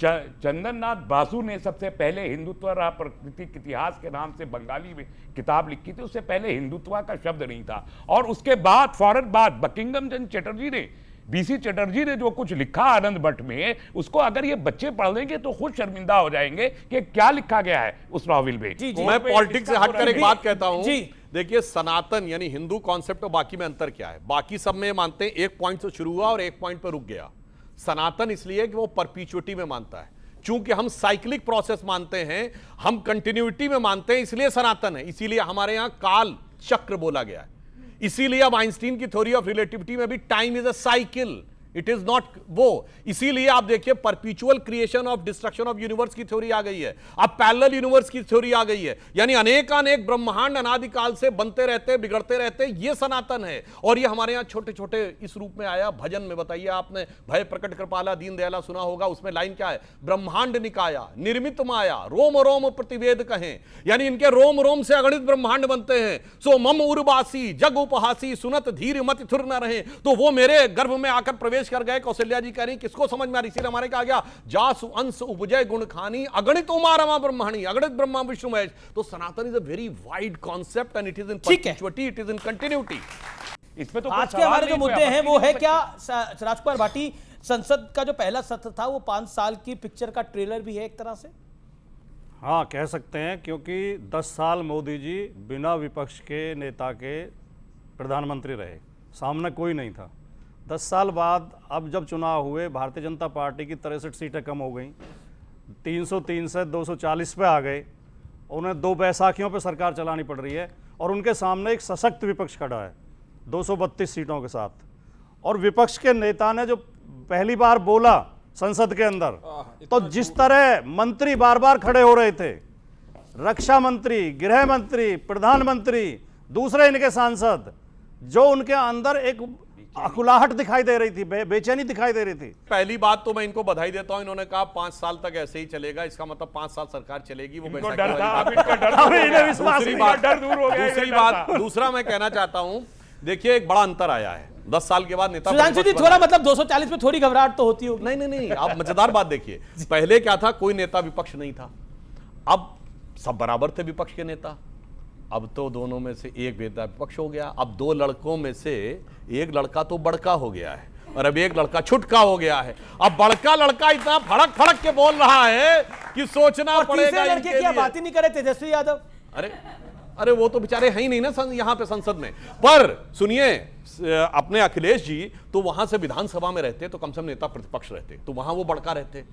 चंदन नाथ बासु ने सबसे पहले हिंदुत्व प्राकृतिक इतिहास के नाम से बंगाली में किताब लिखी थी, उससे पहले हिंदुत्व का शब्द नहीं था। और उसके बाद फौरन बाद बंकिम चंद्र चटर्जी ने, बीसी चटर्जी ने जो कुछ लिखा आनंद मठ में, उसको अगर ये बच्चे पढ़ लेंगे तो खुद शर्मिंदा हो जाएंगे कि क्या लिखा गया है उस नॉवेल में। मैं पॉलिटिक्स से हटकर एक बात कहता हूं, देखिए सनातन यानी हिंदू कॉन्सेप्ट और बाकी में अंतर क्या है? बाकी सब में मानते हैं एक पॉइंट से शुरू हुआ और एक पॉइंट पर रुक गया। सनातन इसलिए कि वो परपीचुइटी में मानता है, चूंकि हम साइक्लिक प्रोसेस मानते हैं, हम कंटिन्यूटी में मानते हैं, इसलिए सनातन है। इसीलिए हमारे यहां काल चक्र बोला गया है। इसीलिए अब आइंस्टीन की थ्योरी ऑफ रिलेटिविटी में भी time is a cycle, it is not वो। इसीलिए आप देखिए परपीचुअल creation of destruction of universe की थ्योरी आ गई है, अब पैरेलल यूनिवर्स की थ्योरी आ गई है, यानी अनेकानेक ब्रह्मांड अनादिकाल से बनते रहते बिगड़ते रहते, ये सनातन है। और ये हमारे यहां छोटे छोटे इस रूप में आया भजन में। बताइए, आपने भय प्रकट कृपाला दीन दयाला सुना होगा, उसमें लाइन क्या है? ब्रह्मांड निकाया निर्मित माया रोम रोम प्रतिवेद कहें, यानी इनके रोम रोम से अगणित ब्रह्मांड बनते हैं। सो मम उर्वासी जग उपहासी सुनत धीर मत थुर न रहे, तो वो मेरे गर्भ में आकर प्रवेश कर गए। कौशल्या जी कह रही किसको समझ में आ रही? इसीलिए हमारे कहा गया जासु अंश उपजय गुण खानी अगणित उमा रमा ब्रह्माणी अगणित ब्रह्मा विष्णु महेश। तो Sanatan is a very wide concept and it is in perpetuity, it is in continuity. इसमें तो आज के हमारे जो मुद्दे हैं वो है क्या राजकुमार भाटी, संसद का जो पहला सत्र था वो 5 साल की पिक्चर का ट्रेलर भी है एक तरह से? हाँ, कह सकते हैं, क्योंकि 10 साल मोदी जी बिना विपक्ष के नेता के प्रधानमंत्री रहे, सामने कोई नहीं था। 10 साल बाद अब जब चुनाव हुए, भारतीय जनता पार्टी की 63 सीटें कम हो गई, 303 से 240 पे आ गए, उन्हें 2 बैसाखियों पे सरकार चलानी पड़ रही है और उनके सामने एक सशक्त विपक्ष खड़ा है 232 सीटों के साथ। और विपक्ष के नेता ने जो पहली बार बोला संसद के अंदर, तो जिस तरह मंत्री बार बार खड़े हो रहे थे, रक्षा मंत्री, गृह मंत्री, प्रधानमंत्री, दूसरे इनके सांसद, जो उनके अंदर एक अकुलाहट दिखाई दे रही थी, बेचैनी दिखाई दे रही थी। पहली बात तो मैं इनको बधाई देता हूं, इन्होंने कहा 5 साल तक ऐसे ही चलेगा, इसका मतलब 5 साल सरकार चलेगी। वो दूसरा मैं कहना चाहता हूं, देखिए एक बड़ा अंतर आया है 10 साल के बाद नेता थोड़ा मतलब 240 में थोड़ी घबराहट तो होती होगी। नहीं, आप मजेदार बात देखिए, पहले क्या था, कोई नेता विपक्ष नहीं था, अब सब बराबर थे विपक्ष के नेता। अब तो दोनों में से एक नेता विपक्ष हो गया, अब दो लड़कों में से एक लड़का तो बड़का हो गया है और अब एक लड़का छुटका हो गया है। अब बड़का लड़का इतना फड़क फड़क के बोल रहा है कि सोचना पड़ेगा। लड़के की बात ही नहीं करे तेजस्वी यादव। अरे वो तो बेचारे हैं ही नहीं ना यहाँ पे संसद में। पर सुनिए, अपने अखिलेश जी तो वहां से विधानसभा में रहते तो कम से कम नेता प्रतिपक्ष रहते, तो वहां वो बड़का रहते।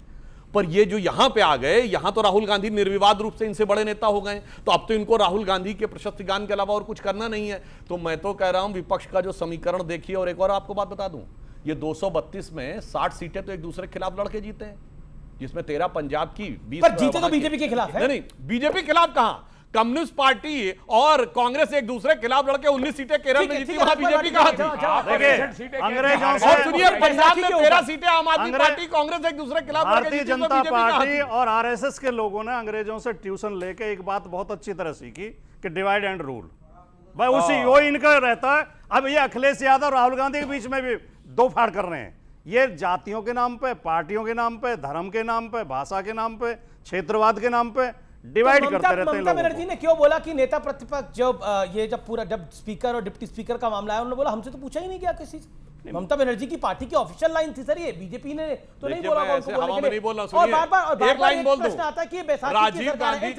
पर ये जो यहां पे आ गए, यहां तो राहुल गांधी निर्विवाद रूप से इनसे बड़े नेता हो गए, तो अब तो इनको राहुल गांधी के प्रशस्ति गान के अलावा और कुछ करना नहीं है। तो मैं तो कह रहा हूं विपक्ष का जो समीकरण देखिए। और एक और आपको बात बता दूं, ये 232 में 60 सीटें तो एक दूसरे के खिलाफ लड़के जीते हैं, जिसमें 13 पंजाब की, 20 पर जीते तो बीजेपी के खिलाफ है। नहीं, बीजेपी के खिलाफ कहां, कम्युनिस्ट पार्टी और कांग्रेस एक दूसरे के खिलाफ लड़के 19 सीटें केरल में जीती, वहां बीजेपी कहां थी? अंग्रेजों से, और सुनिए, पंजाब में 13 सीटें आम आदमी पार्टी कांग्रेस एक दूसरे के खिलाफ भारतीय जनता पार्टी और आरएसएस के लोगों ने अंग्रेजों से ट्यूशन लेके एक बात बहुत अच्छी तरह सीखी कि डिवाइड एंड रूल। भाई उसी वो इनका रहता है। अब ये अखिलेश यादव राहुल गांधी के बीच में भी दो फाड़ कर रहे हैं। ये जातियों के नाम पे, पार्टियों के नाम पे, धर्म के नाम पे, भाषा के नाम पे, क्षेत्रवाद के नाम पे डिवाइड करते रहते हैं। ममता बनर्जी ने क्यों बोला कि नेता प्रतिपक्ष जब स्पीकर और डिप्टी स्पीकर का मामला है, उन्होंने बोला हमसे तो पूछा ही नहीं गया किसी से। ममता बनर्जी की पार्टी की ऑफिशियल लाइन थी सर, ये बीजेपी ने तो नहीं बोला। और बार-बार प्रश्न आता है कि बैसाखी की सरकार है,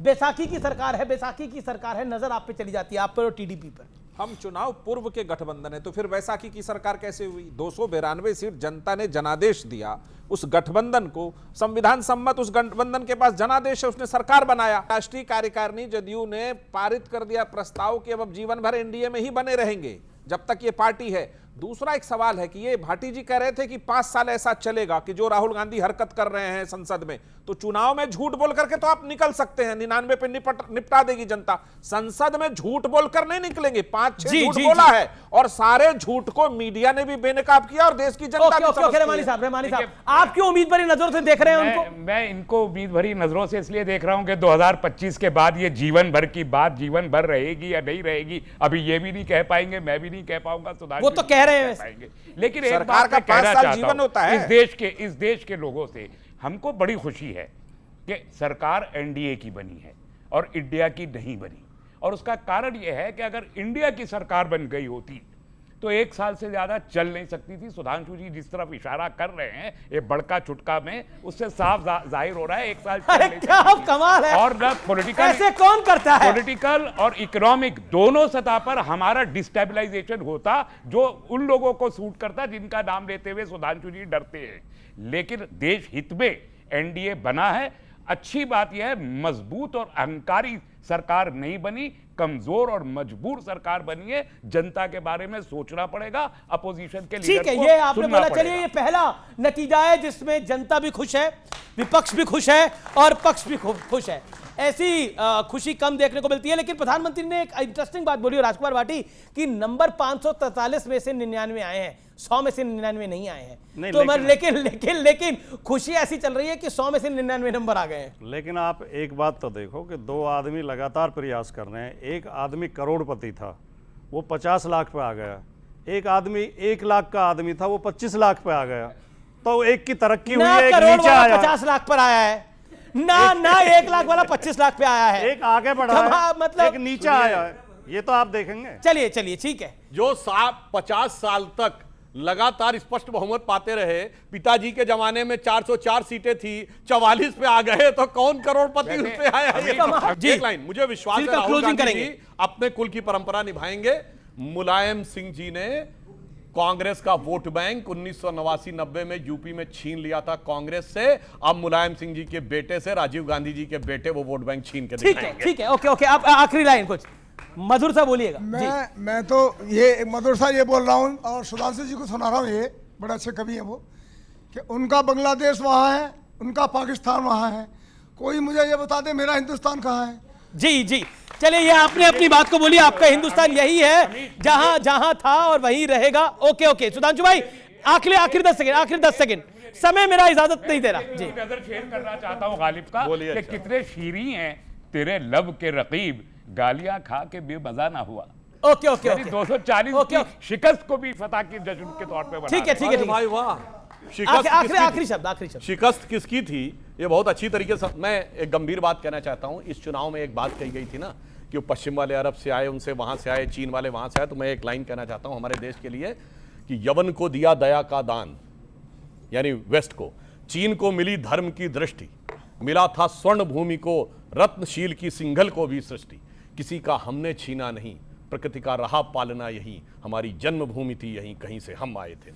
बैसाखी की सरकार है, बैसाखी की सरकार है, नजर आप पे चली जाती है, आप पर और टीडीपी पर। हम चुनाव पूर्व के गठबंधन है, तो फिर वैसाखी की सरकार कैसे हुई? 292 सीट जनता ने जनादेश दिया उस गठबंधन को, संविधान सम्मत उस गठबंधन के पास जनादेश है, उसने सरकार बनाया। राष्ट्रीय कार्यकारिणी जदयू ने पारित कर दिया प्रस्ताव कि अब जीवन भर एनडीए में ही बने रहेंगे जब तक ये पार्टी है। दूसरा एक सवाल है कि ये भाटी जी कह रहे थे कि 5 साल ऐसा चलेगा कि जो राहुल गांधी हरकत कर रहे हैं संसद में, तो चुनाव में झूठ बोल करके तो आप निकल सकते हैं, 99 पे निपटा देगी जनता। संसद में झूठ बोलकर नहीं निकलेंगे। 5-6 झूठ बोला है और सारे झूठ को मीडिया ने भी बेनकाब किया और देश की जनता भी। रहमानी साहब, आप क्यों उम्मीद भरी नजरों से देख रहे हैं उनको? मैं इनको उम्मीद भरी नजरों से इसलिए देख रहा हूं कि 2025 के बाद ये जीवन भर की बात जीवन भर रहेगी या नहीं रहेगी, अभी ये भी नहीं कह पाएंगे, मैं भी नहीं कह पाऊंगा, वो तो कह रहे हैं। लेकिन एक बात का 5 साल जीवन होता है। इस देश के लोगों से हमको बड़ी खुशी है कि सरकार एनडीए की बनी है और इंडिया की नहीं बनी। और उसका कारण यह है कि अगर इंडिया की सरकार बन गई होती तो 1 साल से ज्यादा चल नहीं सकती थी। सुधांशु जी जिस तरफ इशारा कर रहे हैं ये बड़का चुटका में, उससे साफ जाहिर हो रहा है 1 साल चल नहीं सकती। कमाल है। और न पॉलिटिकल, ऐसे कौन करता है? पॉलिटिकल और इकोनॉमिक दोनों सतह पर हमारा डिस्टेबलाइजेशन होता, जो उन लोगों को सूट करता जिनका नाम लेते हुए सुधांशु जी डरते हैं। लेकिन देश हित में एनडीए बना है। अच्छी बात यह है मजबूत और अहंकारी सरकार नहीं बनी, कमजोर और मजबूर सरकार बनी है। जनता के बारे में सोचना पड़ेगा, अपोजिशन के लीडर को ठीक है, ये आपने बोला। चलिए, ये पहला नतीजा है जिसमें जनता भी खुश है, विपक्ष भी खुश है और पक्ष भी खुश है। ऐसी खुशी कम देखने को मिलती है। लेकिन प्रधानमंत्री ने एक इंटरेस्टिंग बात बोली राजकुमार भाटी कि नंबर 543 में से 99 आए हैं, 100 में से 99 नहीं आए हैं। तो लेकिन खुशी ऐसी चल रही है कि 100 में से 99 नंबर आ गए हैं। लेकिन आप एक बात तो देखो कि 2 आदमी लगातार प्रयास कर रहे हैं। एक आदमी करोड़पति था, वो 50 लाख पे आ गया। एक आदमी 1 लाख का आदमी था, वो 25 लाख पे आ गया। तो एक की तरक्की हुई है, एक नीचे आया। 50 लाख पर आया है ना 1 लाख वाला 25 लाख पे आया है। एक आगे बढ़ा है, मतलब एक नीचे आया है। ये तो आप देखेंगे। चलिए ठीक है। जो 50 साल तक लगातार स्पष्ट बहुमत पाते रहे, पिताजी के जमाने में 404 सीटें थी, 44 पे आ गए, तो कौन करोड़पति उस पे आया? एक लाइन, मुझे विश्वास है राहुल गांधी जी अपने कुल की परंपरा निभाएंगे। मुलायम सिंह जी ने कांग्रेस का वोट बैंक 1989-90 में यूपी में छीन लिया था कांग्रेस से। अब मुलायम सिंह जी के बेटे से, राजीव गांधी जी के बेटे, वो वोट बैंक छीन के दिखाएंगे। ठीक है, ओके। आप आखिरी लाइन कुछ मधुर सा बोलिएगा। मैं तो ये मधुर सा ये बोल रहा हूँ और सुधांशु जी को सुना रहा हूँ, ये बड़े अच्छे कवि हैं वो, कि उनका बांग्लादेश वहाँ है, उनका पाकिस्तान वहाँ है, कोई मुझे ये बता दे मेरा हिंदुस्तान कहाँ है। जी चलिए, ये आपने अपनी बात को बोली। आपका हिंदुस्तान यही है, जहां था और वहीं रहेगा। ओके सुधांशु भाई, आखिरी 10 सेकंड समय मेरा इजाजत नहीं दे रहा जी। नजर शेयर करना चाहता हूं गालिब का कि कितने शीरी हैं तेरे लब के रकीब, गालियां खा के बेमजा ना हुआ। ओके 240 की शिकस्त को भी फतह के जश्न के तौर पे बना। ठीक है भाई, वाह। आखिरी शब्द शिकस्त किसकी थी? ये बहुत अच्छी तरीके से मैं एक गंभीर बात कहना चाहता हूं। इस चुनाव में एक बात कही गई थी ना कि वो पश्चिम वाले अरब से आए, उनसे वहाँ से आए, चीन वाले वहाँ से आए। तो मैं एक लाइन कहना चाहता हूँ हमारे देश के लिए कि यवन को दिया दया का दान, यानी वेस्ट को, चीन को मिली धर्म की दृष्टि, मिला था स्वर्ण भूमि को, रत्नशील की सिंघल को भी सृष्टि। किसी का हमने छीना नहीं, प्रकृति का रहा पालना यही, हमारी जन्मभूमि थी यहीं, कहीं से हम आए थे।